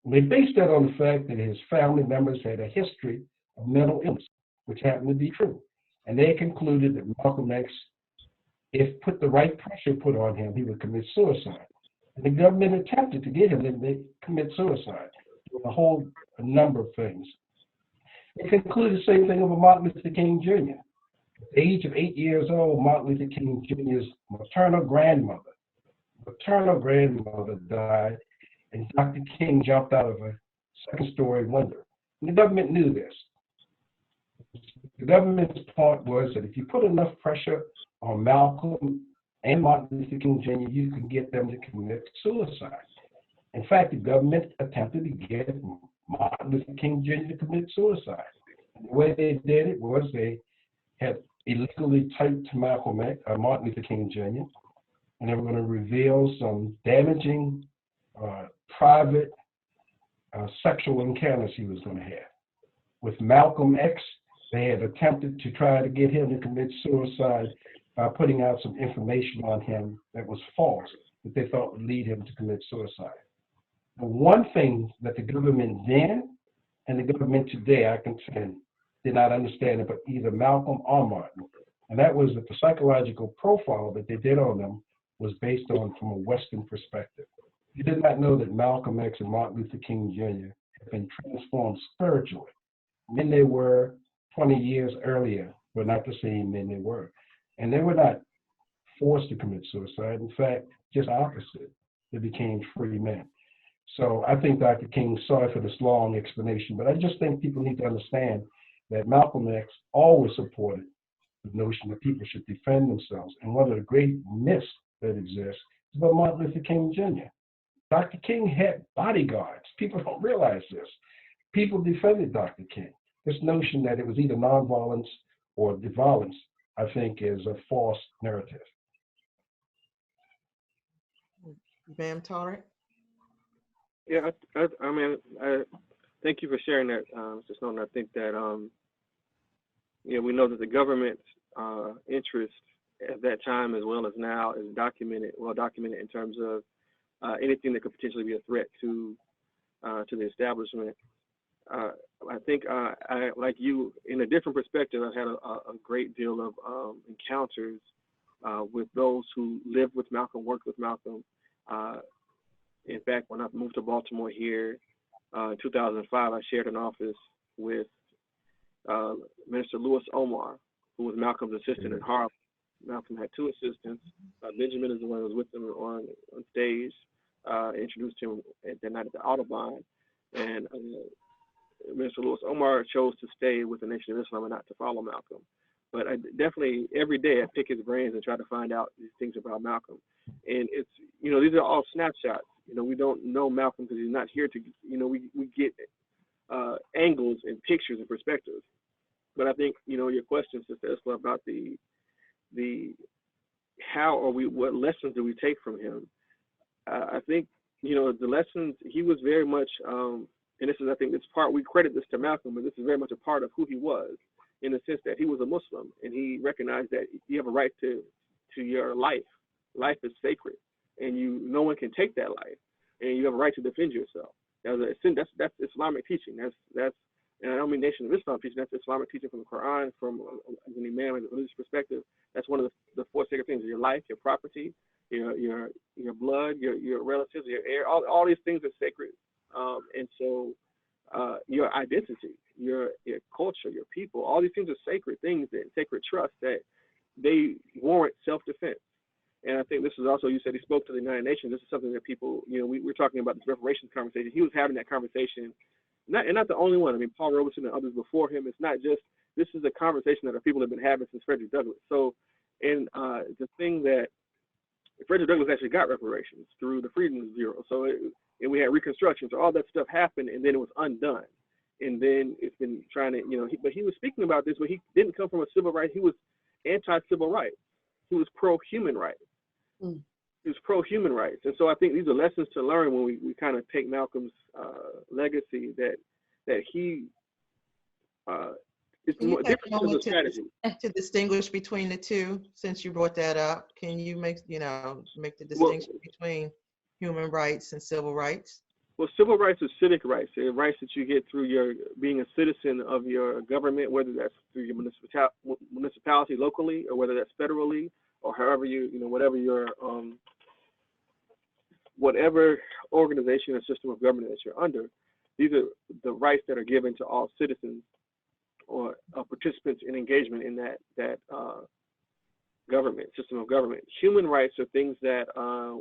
And they based that on the fact that his family members had a history of mental illness, which happened to be true. And they concluded that Malcolm X, if put the right pressure put on him, he would commit suicide. And the government attempted to get him to commit suicide, doing a number of things. They concluded the same thing over Martin Luther King Jr. At the age of 8 years old, Martin Luther King Jr.'s maternal grandmother died, and Dr. King jumped out of a second-story window. And the government knew this. The government's point was that if you put enough pressure on Malcolm and Martin Luther King Jr., you could get them to commit suicide. In fact, the government attempted to get Martin Luther King Jr. to commit suicide. And the way they did it was they had illegally typed to Martin Luther King Jr., and they were going to reveal some damaging private sexual encounters he was going to have. With Malcolm X, they had attempted to try to get him to commit suicide by putting out some information on him that was false, that they thought would lead him to commit suicide. The one thing that the government then and the government today, I contend, did not understand about either Malcolm or Martin, and that was that the psychological profile that they did on them was based on from a Western perspective. You did not know that Malcolm X and Martin Luther King Jr. had been transformed spiritually. Men they were 20 years earlier were not the same men they were. And they were not forced to commit suicide. In fact, just opposite. They became free men. So I think Dr. King, sorry for this long explanation, but I just think people need to understand that Malcolm X always supported the notion that people should defend themselves. And one of the great myths that exists is about Martin Luther King Jr. Dr. King had bodyguards. People don't realize this. People defended Dr. King. This notion that it was either nonviolence or the violence, I think, is a false narrative. Ma'am, Tarek? Yeah, I mean, thank you for sharing that, Mr. Snowden. I think that, we know that the government's interest at that time as well as now is well documented in terms of anything that could potentially be a threat to the establishment. I think I, like you, in a different perspective, I've had a great deal of encounters with those who lived with Malcolm, worked with Malcolm. In fact, when I moved to Baltimore here in 2005, I shared an office with Minister Louis Omar, who was Malcolm's assistant in Harlem. Malcolm had two assistants. Benjamin is the one who was with him on stage. Introduced him at that night at the Autobiography, and Minister Louis Omar chose to stay with the Nation of Islam and not to follow Malcolm. But I definitely, every day, I pick his brains and try to find out these things about Malcolm. And it's, these are all snapshots. We don't know Malcolm because he's not here to, we get angles and pictures and perspectives. But I think, your question, Sister Esla, about the what lessons do we take from him? I think, the lessons, he was very much, and this is, I think, this part, we credit this to Malcolm, but this is very much a part of who he was, in the sense that he was a Muslim, and he recognized that you have a right to your life. Life is sacred, and no one can take that life, and you have a right to defend yourself. That's Islamic teaching. That's and I don't mean Nation of Islam teaching. That's Islamic teaching from the Quran, from an Imam and a religious perspective. That's one of the four sacred things: your life, your property, your blood, your relatives, your heir. All these things are sacred, and so your identity, your culture, your people, all these things are sacred things and sacred trust that they warrant self-defense. And I think this is also, you said he spoke to the United Nations. This is something that people, we're talking about this reparations conversation. He was having that conversation, not the only one. I mean, Paul Robeson and others before him. It's not just, this is a conversation that people have been having since Frederick Douglass. So, and the thing that Frederick Douglass actually got reparations through the Freedmen's Bureau. So, and we had Reconstruction. So all that stuff happened, and then it was undone. And then it's been trying to, but he was speaking about this, but he didn't come from a civil rights. He was anti-civil rights. He was pro-human rights. He was pro-human rights. And so I think these are lessons to learn when we kind of take Malcolm's legacy, that he is more different than the strategy. To distinguish between the two, since you brought that up, can you make the distinction between human rights and civil rights? Well, civil rights are civic rights. They're rights that you get through your being a citizen of your government, whether that's through your municipality locally, or whether that's federally, or however whatever your whatever organization or system of government that you're under. These are the rights that are given to all citizens or participants in engagement in that government, system of government. Human rights are things that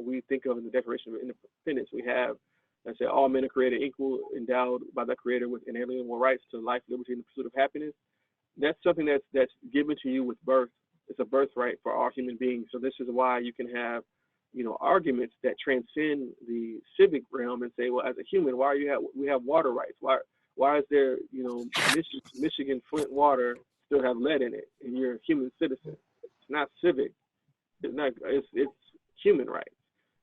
we think of in the Declaration of Independence. We have, let's say, all men are created equal, endowed by the Creator with inalienable rights to life, liberty, and the pursuit of happiness. That's something that's given to you with birth. It's a birthright for all human beings. So this is why you can have, arguments that transcend the civic realm and say, well, as a human, we have water rights? Why is there, Michigan Flint water still have lead in it, and you're a human citizen? It's not civic. It's human rights.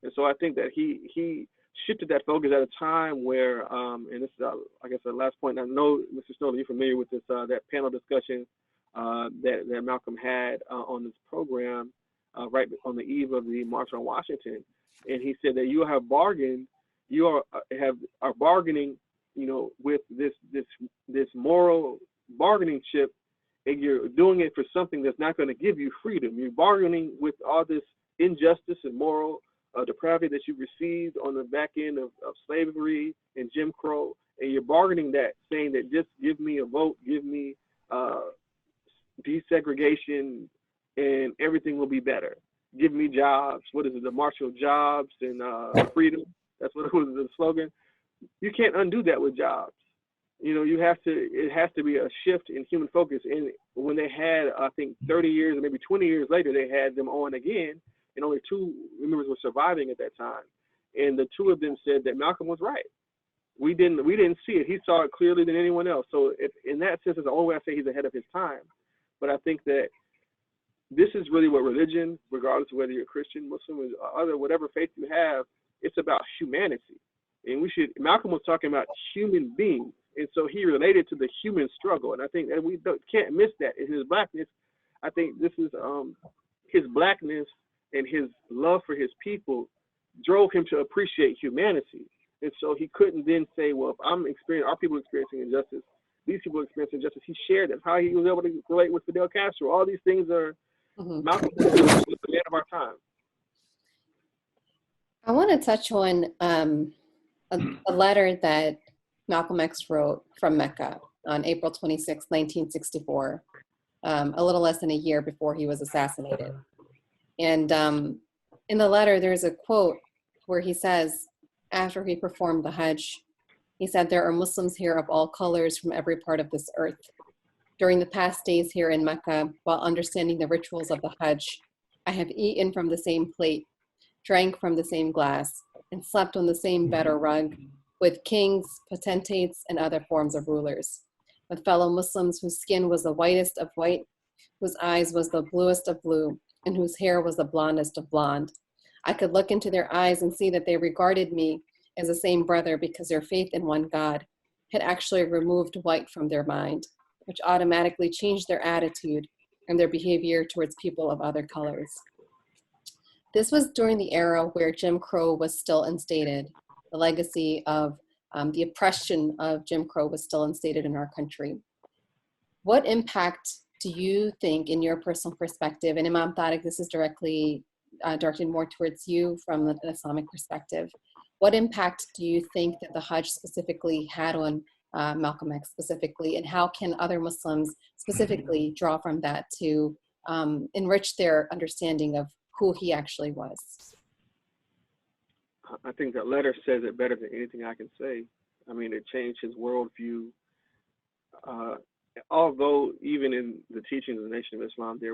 And so I think that he shifted that focus at a time where, and this is, I guess, the last point. I know, Mr. Snowden, you're familiar with this, that panel discussion that Malcolm had on this program right on the eve of the March on Washington, and he said that you are bargaining, with this moral bargaining chip, and you're doing it for something that's not going to give you freedom. You're bargaining with all this injustice and moral depravity that you received on the back end of slavery and Jim Crow, and you're bargaining that, saying that just give me a vote, give me desegregation, and everything will be better. Give me jobs. What is it? The Marshall Jobs and freedom. That's what it was, the slogan. You can't undo that with jobs. It has to be a shift in human focus. And when they had, I think 30 years or maybe 20 years later, they had them on again, and only 2 members were surviving at that time. And the 2 of them said that Malcolm was right. We didn't see it. He saw it clearly than anyone else. So in that sense, it's the only way I say he's ahead of his time. But I think that this is really what religion, regardless of whether you're Christian, Muslim, or other, whatever faith you have, it's about humanity. And Malcolm was talking about human beings. And so he related to the human struggle. And I think that we can't miss that. In his blackness, I think this is his blackness and his love for his people drove him to appreciate humanity. And so he couldn't then say, well, if our people experiencing injustice, these people experiencing injustice, he shared that. How he was able to relate with Fidel Castro. All these things are Malcolm was the man of our time. I want to touch on a letter that Malcolm X wrote from Mecca on April 26, 1964, a little less than a year before he was assassinated. And in the letter, there's a quote where he says, after he performed the Hajj, he said, "There are Muslims here of all colors from every part of this earth. During the past days here in Mecca, while understanding the rituals of the Hajj, I have eaten from the same plate, drank from the same glass, and slept on the same bed or rug with kings, potentates, and other forms of rulers. with fellow Muslims whose skin was the whitest of white, whose eyes was the bluest of blue, and whose hair was the blondest of blonde. I could look into their eyes and see that they regarded me as the same brother because their faith in one God had actually removed white from their mind, which automatically changed their attitude and their behavior towards people of other colors. This was during the era where Jim Crow was still instated. The legacy of the oppression of Jim Crow was still instated in our country. What impact do you think, in your personal perspective, and Imam Tariq, this is directly directed more towards you from an Islamic perspective, what impact do you think that the Hajj specifically had on Malcolm X specifically, and how can other Muslims specifically draw from that to enrich their understanding of who he actually was? I think that letter says it better than anything I can say. I mean, it changed his worldview. Although even in the teachings of the Nation of Islam, they're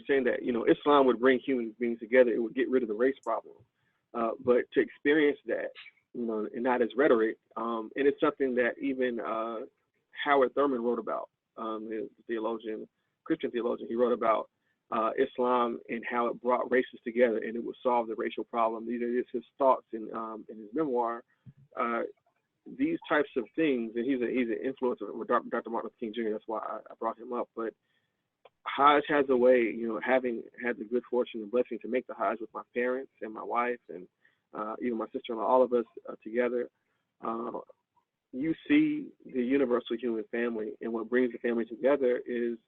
saying that, you know, Islam would bring human beings together. It would get rid of the race problem. But to experience that, you know, and not as rhetoric, and it's something that even Howard Thurman wrote about, his theologian, Christian theologian. He wrote about Islam and how it brought races together and it would solve the racial problem. These are just his thoughts in his memoir. These types of things, and he's an influencer with Dr. Martin Luther King Jr. That's why I brought him up. But Hajj has a way, you know, having had the good fortune and blessing to make the Hajj with my parents and my wife and even my sister-in-law, all of us together. You see the universal human family, and what brings the family together is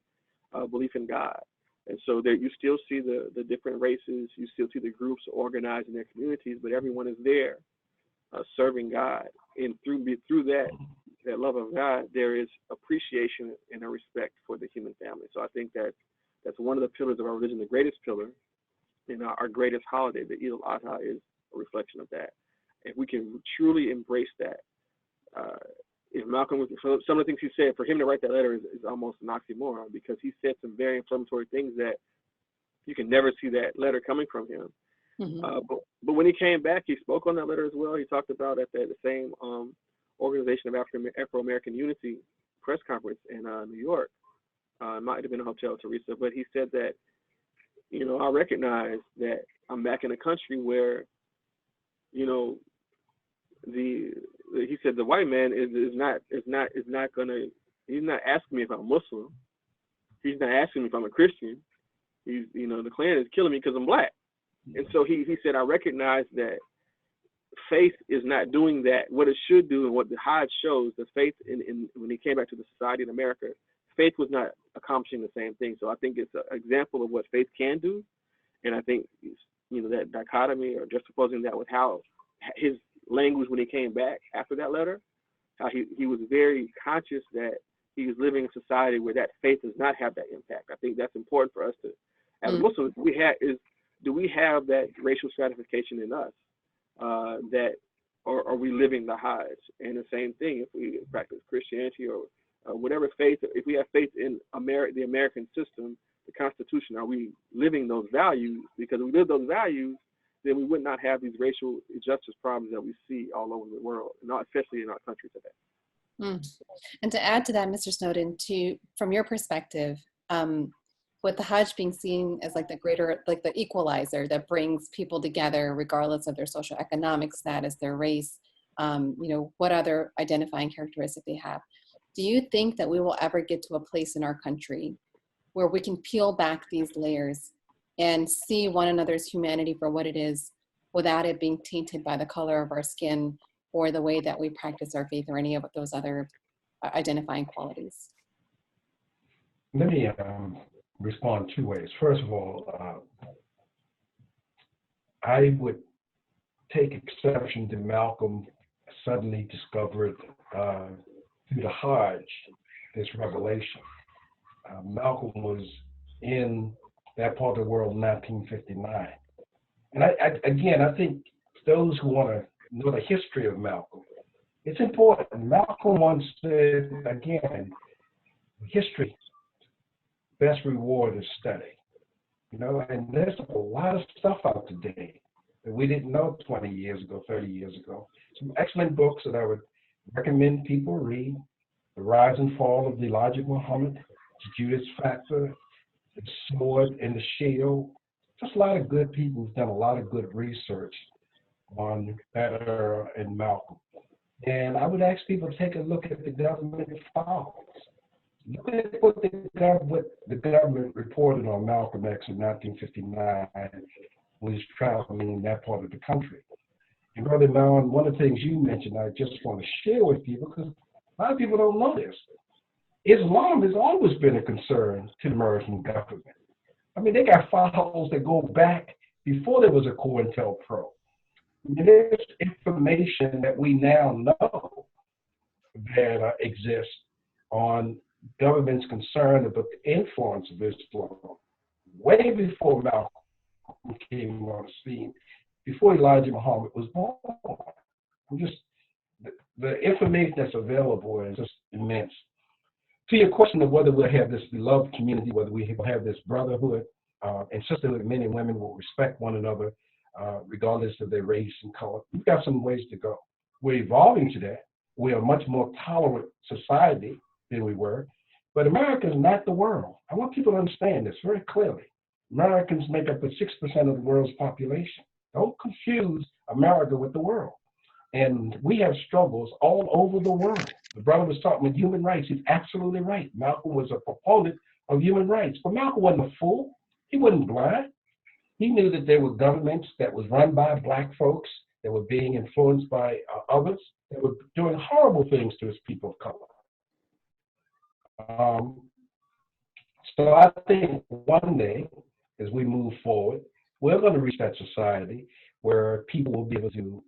belief in God. And so there you still see the different races, you still see the groups organized in their communities, but everyone is there serving God. And through that love of God, there is appreciation and a respect for the human family. So I think that's one of the pillars of our religion, the greatest pillar, and our greatest holiday, the Eid al-Adha, is a reflection of that. If we can truly embrace that, if Malcolm was, some of the things he said, for him to write that letter is almost an oxymoron, because he said some very inflammatory things that you can never see that letter coming from him. Mm-hmm. But when he came back, he spoke on that letter as well. He talked about at the same Organization of Afro-American Unity press conference in New York. It might have been a Hotel Teresa, but he said that, you know, I recognize that I'm back in a country where, you know, he said the white man is not asking me if I'm Muslim. He's not asking me if I'm a Christian. He's, you know, the Klan is killing me because I'm black. And so he said, I recognize that faith is not doing that. What it should do, and what the Hajj shows, the faith in when he came back to the society in America, faith was not accomplishing the same thing. So I think it's an example of what faith can do. And I think, you know, that dichotomy, or just opposing that with how his language when he came back after that letter, how he was very conscious that he was living in a society where that faith does not have that impact. I think that's important for us to, as Muslims, do we have that racial stratification in us? That, or are we living the Hajj? And the same thing, if we practice Christianity or whatever faith, if we have faith in the American system, the Constitution, are we living those values? Because if we live those values, then we would not have these racial injustice problems that we see all over the world, especially in our country today. And to add to that, Mr. Snowden, from your perspective, with the Hajj being seen as like the equalizer that brings people together regardless of their socioeconomic status, their race, you know, what other identifying characteristics they have. Do you think that we will ever get to a place in our country where we can peel back these layers and see one another's humanity for what it is without it being tainted by the color of our skin or the way that we practice our faith or any of those other identifying qualities? Let me respond two ways. First of all, I would take exception to Malcolm suddenly discovered through the Hajj this revelation. Malcolm was in that part of the world in 1959. And I think those who want to know the history of Malcolm, it's important. Malcolm once said, again, history, best reward is study. You know, and there's a lot of stuff out today that we didn't know 20 years ago, 30 years ago. Some excellent books that I would recommend people read. The rise and fall of Elijah Muhammad, the Judas Factor, the sword and the shield. Just a lot of good people who've done a lot of good research on that era and Malcolm. And I would ask people to take a look at the government files. Look at what the government reported on Malcolm X in 1959 when he was traveling in that part of the country. And Brother Imam, one of the things you mentioned, I just want to share with you because a lot of people don't know this. Islam has always been a concern to the American government. I mean, they got files that go back before there was a COINTELPRO. I mean, there's information that we now know that exists on government's concern about the influence of Islam way before Malcolm came on the scene, before Elijah Muhammad was born. The information that's available is just immense. To your question of whether we'll have this beloved community, whether we will have this brotherhood and sisterhood, men and women will respect one another regardless of their race and color, we've got some ways to go. We're evolving to that. We are a much more tolerant society than we were, but America is not the world. I want people to understand this very clearly. Americans make up 6% of the world's population. Don't confuse America with the world. And we have struggles all over the world. The brother was talking about human rights. He's absolutely right. Malcolm was a proponent of human rights. But Malcolm wasn't a fool. He wasn't blind. He knew that there were governments that was run by Black folks, that were being influenced by others, that were doing horrible things to his people of color. So I think one day, as we move forward, we're going to reach that society where people will be able to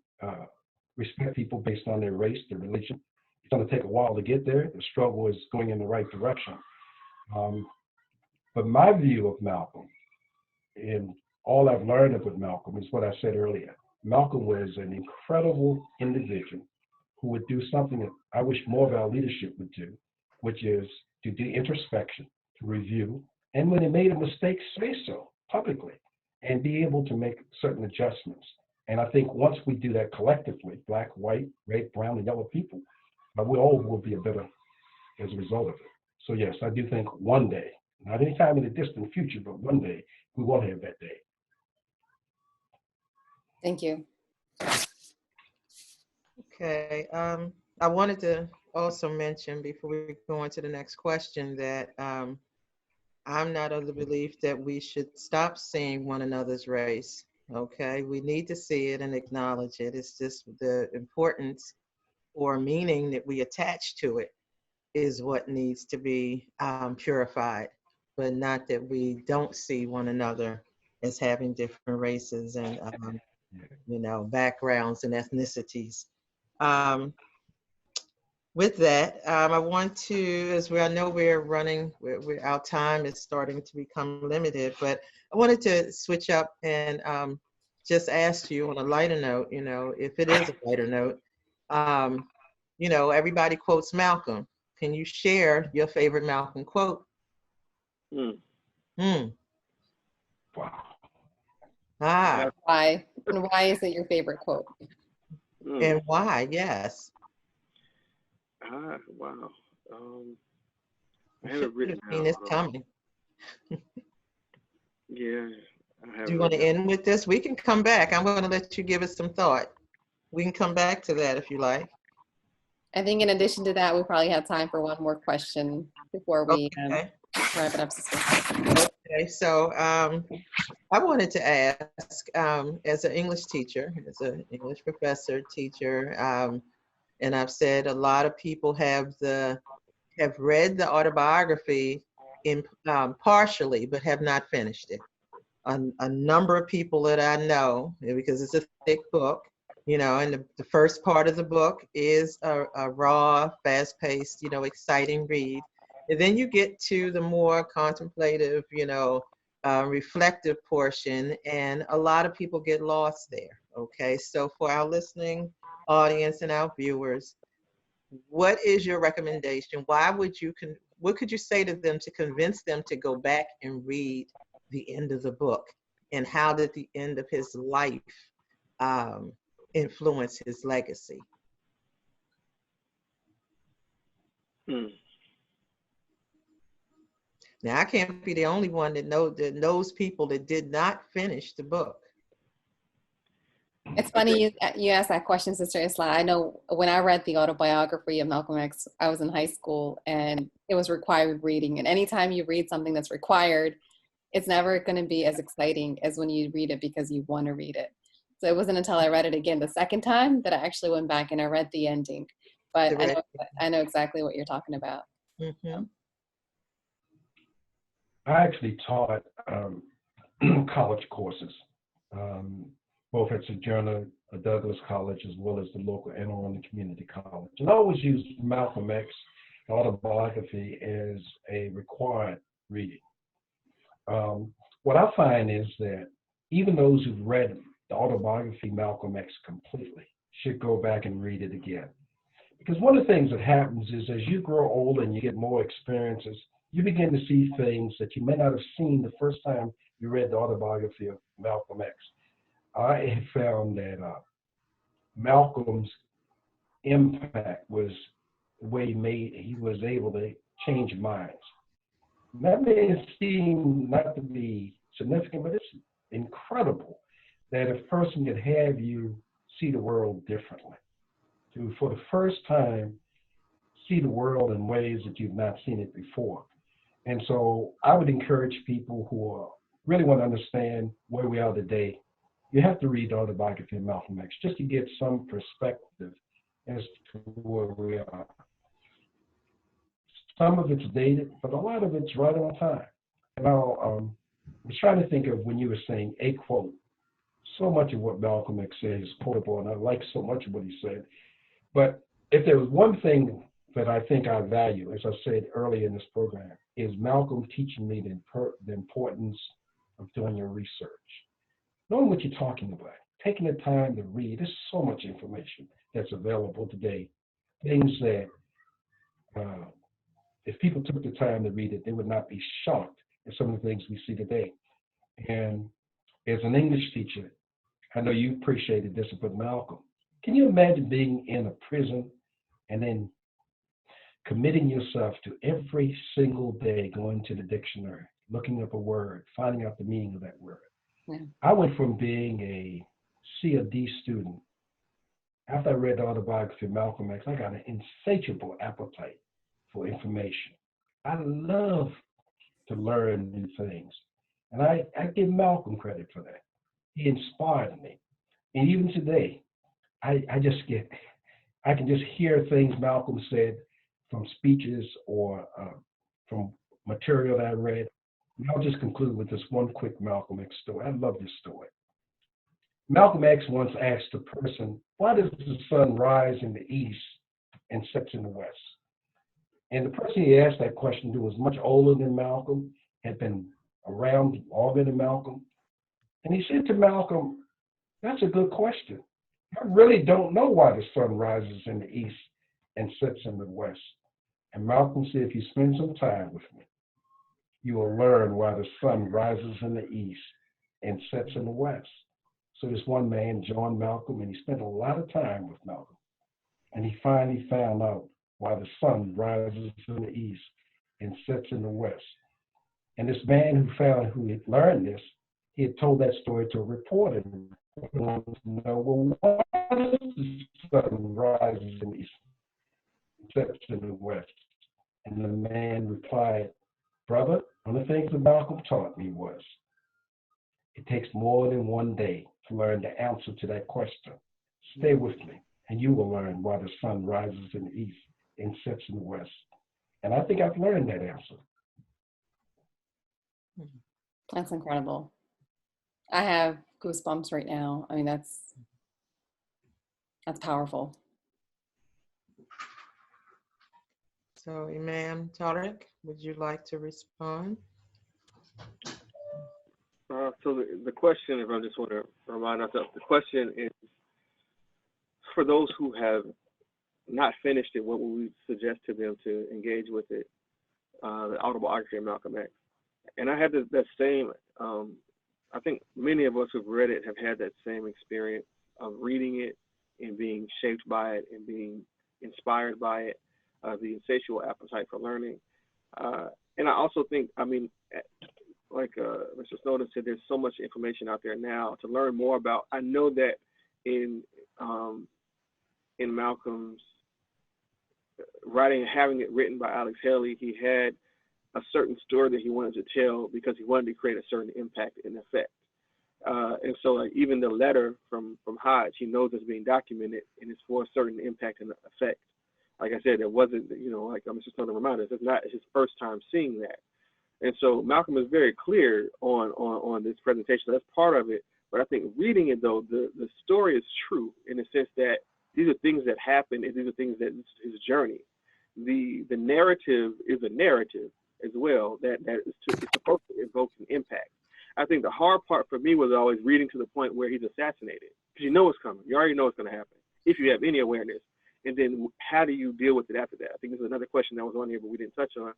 respect people based on their race, their religion. It's going to take a while to get there. The struggle is going in the right direction. But my view of Malcolm, and all I've learned about Malcolm, is what I said earlier. Malcolm was an incredible individual who would do something that I wish more of our leadership would do, which is to do introspection, to review, and when they made a mistake, say so publicly, and be able to make certain adjustments. And I think once we do that collectively, Black, white, red, brown, and yellow people, we all will be better as a result of it. So yes, I do think one day, not anytime in the distant future, but one day, we will have that day. Thank you. Okay. I wanted to also mention before we go on to the next question that I'm not of the belief that we should stop seeing one another's race. Okay, we need to see it and acknowledge it. It's just the importance or meaning that we attach to it is what needs to be purified, but not that we don't see one another as having different races and backgrounds and ethnicities. With that, I want to, I know we're running, our time is starting to become limited, but I wanted to switch up and just ask you on a lighter note, if it is a lighter note, everybody quotes Malcolm. Can you share your favorite Malcolm quote? Wow. Ah. Why? And why is it your favorite quote? And why? Yes. Wow. I have it written down. It's coming. Yeah. Do you want to end with this? We can come back. I'm going to let you give it some thought. We can come back to that if you like. I think in addition to that, we probably have time for one more question before we wrap it up. Okay, so I wanted to ask, as an English teacher, as an English professor, teacher, and I've said a lot of people have read the autobiography in partially, but have not finished it. A number of people that I know, because it's a thick book, and the first part of the book is a raw, fast-paced, exciting read. And then you get to the more contemplative, reflective portion, and a lot of people get lost there. Okay, so for our listening audience and our viewers, what is your recommendation? What could you say to them to convince them to go back and read the end of the book? And how did the end of his life influence his legacy? Hmm. Now, I can't be the only one that knows people that did not finish the book. It's funny you asked that question, Sister Isla. I know when I read the Autobiography of Malcolm X, I was in high school and it was required reading. And anytime you read something that's required, it's never going to be as exciting as when you read it because you want to read it. So it wasn't until I read it again the second time that I actually went back and I read the ending. But I know exactly what you're talking about. Mm-hmm. I actually taught college courses, both at Sojourner Douglas College as well as the local Anne Arundel Community College. And I always used Malcolm X Autobiography as a required reading. What I find is that even those who've read the Autobiography of Malcolm X completely should go back and read it again. Because one of the things that happens is as you grow older and you get more experiences, you begin to see things that you may not have seen the first time you read the Autobiography of Malcolm X. I have found that Malcolm's impact was the way he was able to change minds. That may seem not to be significant, but it's incredible that a person could have you see the world differently. To, for the first time, see the world in ways that you've not seen it before. And so I would encourage people who really want to understand where we are today, you have to read the Autobiography of Malcolm X just to get some perspective as to where we are. Some of it's dated, but a lot of it's right on time. And I was trying to think of when you were saying a quote. So much of what Malcolm X said is quotable, and I like so much of what he said. But if there was one thing that I think I value, as I said earlier in this program, is Malcolm teaching me the importance of doing your research. Knowing what you're talking about, taking the time to read. There's so much information that's available today. Things that if people took the time to read it, they would not be shocked at some of the things we see today. And as an English teacher, I know you appreciated this with Malcolm. Can you imagine being in a prison and then committing yourself to every single day going to the dictionary, looking up a word, finding out the meaning of that word? Yeah. I went from being a C or D student. After I read the Autobiography of Malcolm X, I got an insatiable appetite for information. I love to learn new things. And I give Malcolm credit for that. He inspired me. And even today, I can just hear things Malcolm said from speeches or from material that I read. And I'll just conclude with this one quick Malcolm X story. I love this story. Malcolm X once asked a person, why does the sun rise in the east and sets in the west? And the person he asked that question to was much older than Malcolm, had been around longer than Malcolm. And he said to Malcolm, that's a good question. I really don't know why the sun rises in the east and sets in the west. And Malcolm said, if you spend some time with me, you will learn why the sun rises in the east and sets in the west. So this one man joined Malcolm, and he spent a lot of time with Malcolm. And he finally found out why the sun rises in the east and sets in the west. And this man who had learned this, he had told that story to a reporter. He wanted to know, well, why does the sun rises in the east and sets in the west? And the man replied, brother, one of the things that Malcolm taught me was, it takes more than one day to learn the answer to that question. Stay with me, and you will learn why the sun rises in the east and sets in the west. And I think I've learned that answer. That's incredible. I have goosebumps right now. I mean, that's powerful. So, Imam Tariq, would you like to respond? So the question, if I just want to remind ourselves, the question is, for those who have not finished it, what would we suggest to them to engage with it, the Autobiography of Malcolm X? And I had that same, I think many of us who've read it have had that same experience of reading it and being shaped by it and being inspired by it. the insatiable appetite for learning. And I also think, I mean, like Mr. Snowden said, there's so much information out there now to learn more about. I know that in Malcolm's writing, having it written by Alex Haley, he had a certain story that he wanted to tell because he wanted to create a certain impact and effect. And so like even the letter from Hajj, he knows it's being documented and it's for a certain impact and effect. Like I said, it wasn't, you know, like Mr. Snowden reminded us, it's not his first time seeing that. And so Malcolm is very clear on this presentation. That's part of it. But I think reading it though, the story is true in the sense that these are things that happen and these are things that his journey. The narrative is a narrative as well that is supposed to evoke an impact. I think the hard part for me was always reading to the point where he's assassinated, because you know it's coming. You already know it's going to happen if you have any awareness. And then how do you deal with it after that? I think there's another question that was on here, but we didn't touch on.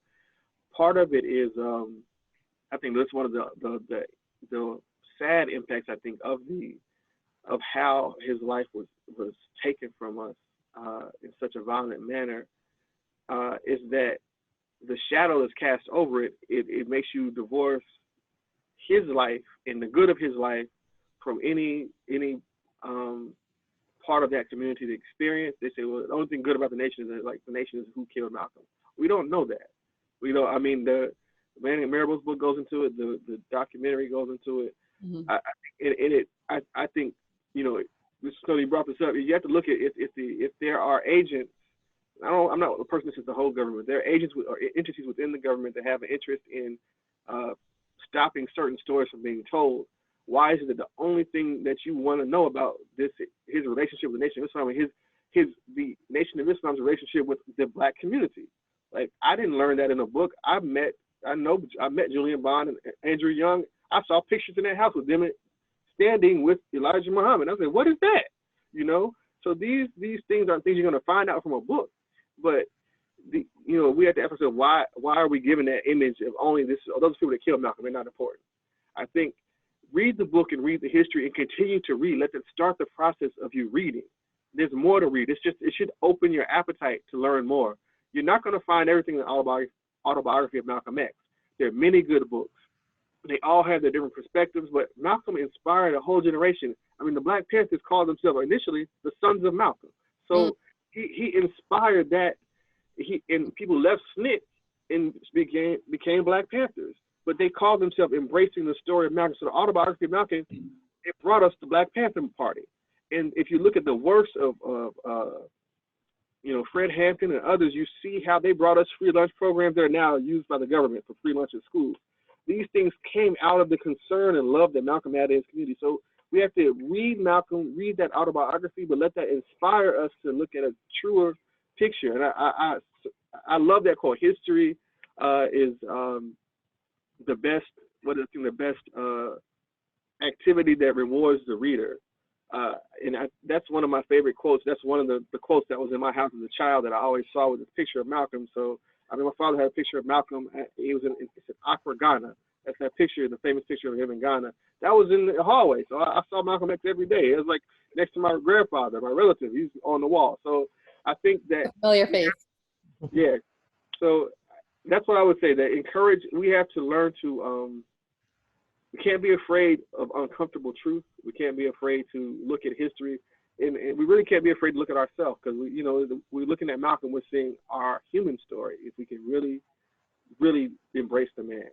Part of it is, I think that's one of the sad impacts, I think, of how his life was taken from us in such a violent manner, is that the shadow that's cast over it, it makes you divorce his life and the good of his life from any part of that community to experience. They say, well, the only thing good about the nation is that, like, the nation is who killed Malcolm. We don't know that. We don't. I mean, the Manning Marable's book goes into it. The documentary goes into it. Mm-hmm. I think, you know, so you brought this up. You have to look at if there are agents. I'm not the person that says the whole government. There are agents or entities within the government that have an interest in stopping certain stories from being told. Why is it that the only thing that you want to know about his relationship with the Nation of Islam, the Nation of Islam's relationship with the Black community? Like, I didn't learn that in a book. I met Julian Bond and Andrew Young. I saw pictures in that house with them standing with Elijah Muhammad. I said, what is that? You know? So these things aren't things you're going to find out from a book. But we have to ask ourselves, why are we given that image of only those people that killed Malcolm? They're not important. I think read the book and read the history and continue to read. Let that start the process of you reading. There's more to read. It should open your appetite to learn more. You're not going to find everything in the Autobiography of Malcolm X. There are many good books. They all have their different perspectives, but Malcolm inspired a whole generation. I mean, the Black Panthers called themselves initially the Sons of Malcolm. So he inspired that. And people left SNCC and became Black Panthers, but they called themselves embracing the story of Malcolm. So the Autobiography of Malcolm, it brought us the Black Panther Party. And if you look at the works of Fred Hampton and others, you see how they brought us free lunch programs that are now used by the government for free lunch in schools. These things came out of the concern and love that Malcolm had in his community. So we have to read Malcolm, read that autobiography, but let that inspire us to look at a truer picture. And I love that quote. History is the best activity that rewards the reader. That's one of my favorite quotes. That's one of the quotes that was in my house as a child that I always saw with this picture of Malcolm. So, I mean, my father had a picture of Malcolm. He was in Accra, Ghana. That's that picture, the famous picture of him in Ghana. That was in the hallway. So I saw Malcolm X every day. It was like next to my grandfather, my relative. He's on the wall. So I think that familiar face. Yeah. So that's what I would say. That we have to learn to. We can't be afraid of uncomfortable truth. We can't be afraid to look at history, and we really can't be afraid to look at ourselves, because we're looking at Malcolm. We're seeing our human story. If we can really, really embrace the man.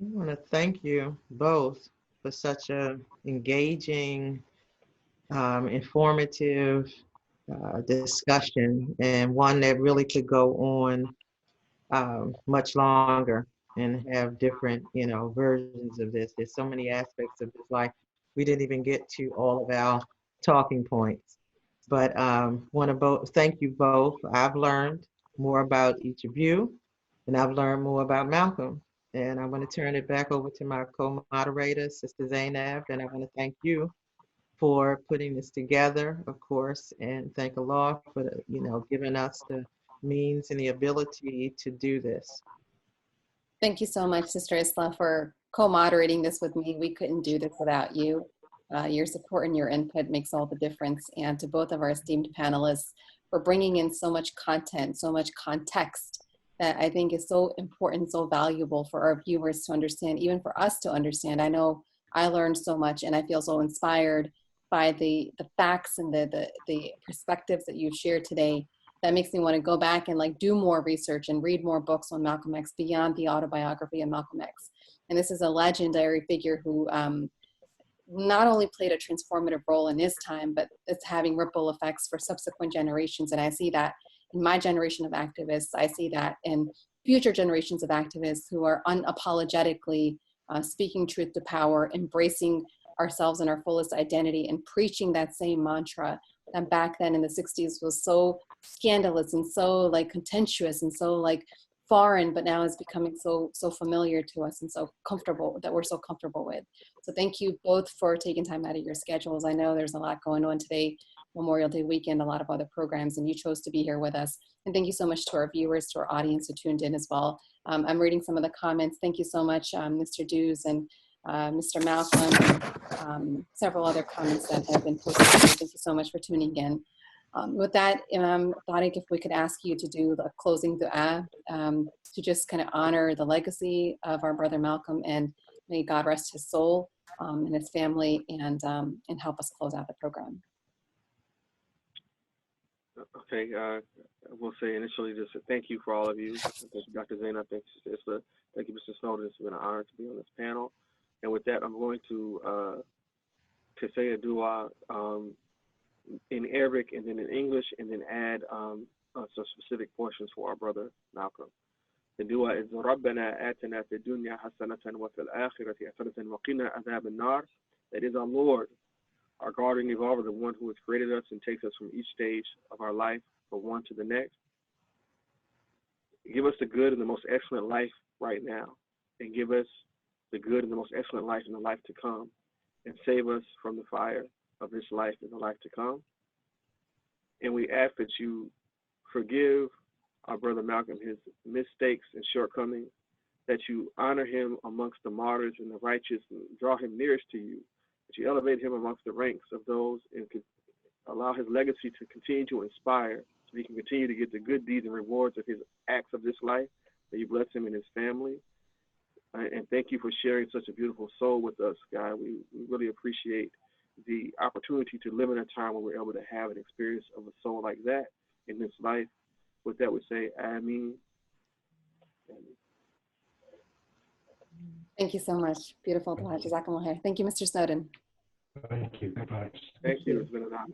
I want to thank you both for such a engaging, informative discussion, and one that really could go on much longer and have different, versions of this. There's so many aspects of his life. We didn't even get to all of our talking points, but want to thank you both. I've learned more about each of you, and I've learned more about Malcolm. And I want to turn it back over to my co-moderator, Sister Zainab, and I want to thank you for putting this together, of course, and thank Allah for giving us the means and the ability to do this. Thank you so much, Sister Isla, for co-moderating this with me. We couldn't do this without you. Your support and your input makes all the difference. And to both of our esteemed panelists for bringing in so much content, so much context that I think is so important, so valuable for our viewers to understand, even for us to understand. I know I learned so much, and I feel so inspired by the facts and the perspectives that you've shared today. That makes me want to go back and like do more research and read more books on Malcolm X beyond the autobiography of Malcolm X. And this is a legendary figure who not only played a transformative role in his time, but it's having ripple effects for subsequent generations. And I see that in my generation of activists. I see that in future generations of activists who are unapologetically speaking truth to power, embracing ourselves in our fullest identity, and preaching that same mantra that back then in the 60s was so scandalous and so like contentious and so like foreign, but now is becoming so familiar to us and so comfortable, that we're so comfortable with. So thank you both for taking time out of your schedules. I know there's a lot going on today, Memorial Day weekend, a lot of other programs, and you chose to be here with us. And thank you so much to our viewers, to our audience who tuned in as well. I'm reading some of the comments. Thank you so much, Mr. Dews and Mr. Malcolm, several other comments that have been posted. Thank you so much for tuning in. With that, Sadiq, if we could ask you to do the closing dua, to just kind of honor the legacy of our brother Malcolm, and may God rest his soul and his family, and help us close out the program. Okay, I will say initially just thank you for all of you. Thank you, Dr. Zainab. Thank you, Mr. Snowden. It's been an honor to be on this panel. And with that, I'm going to say a dua in Arabic and then in English, and then add some specific portions for our brother Malcolm. The dua is رَبَّنَا آتِنَا فِي الدُّنْيَا حَسَنَةً وَفِي الْآخِرَةِ حَسَنَةً وَقِنَا عَذَابَ النَّارِ. That is our Lord, our guardian evolver, the one who has created us and takes us from each stage of our life from one to the next. Give us the good and the most excellent life right now, and give us the good and the most excellent life in the life to come, and save us from the fire of this life in the life to come. And we ask that you forgive our brother Malcolm his mistakes and shortcomings, that you honor him amongst the martyrs and the righteous, and draw him nearest to you, that you elevate him amongst the ranks of those, and allow his legacy to continue to inspire, so he can continue to get the good deeds and rewards of his acts of this life, that you bless him and his family. And thank you for sharing such a beautiful soul with us, God. We really appreciate the opportunity to live in a time where we're able to have an experience of a soul like that in this life. With that, we say, Ameen. Thank you so much. Beautiful. Jazakallah khair. Thank you, Mr. Snowden. Thank you. Goodbye. Thank you. It's been an honor.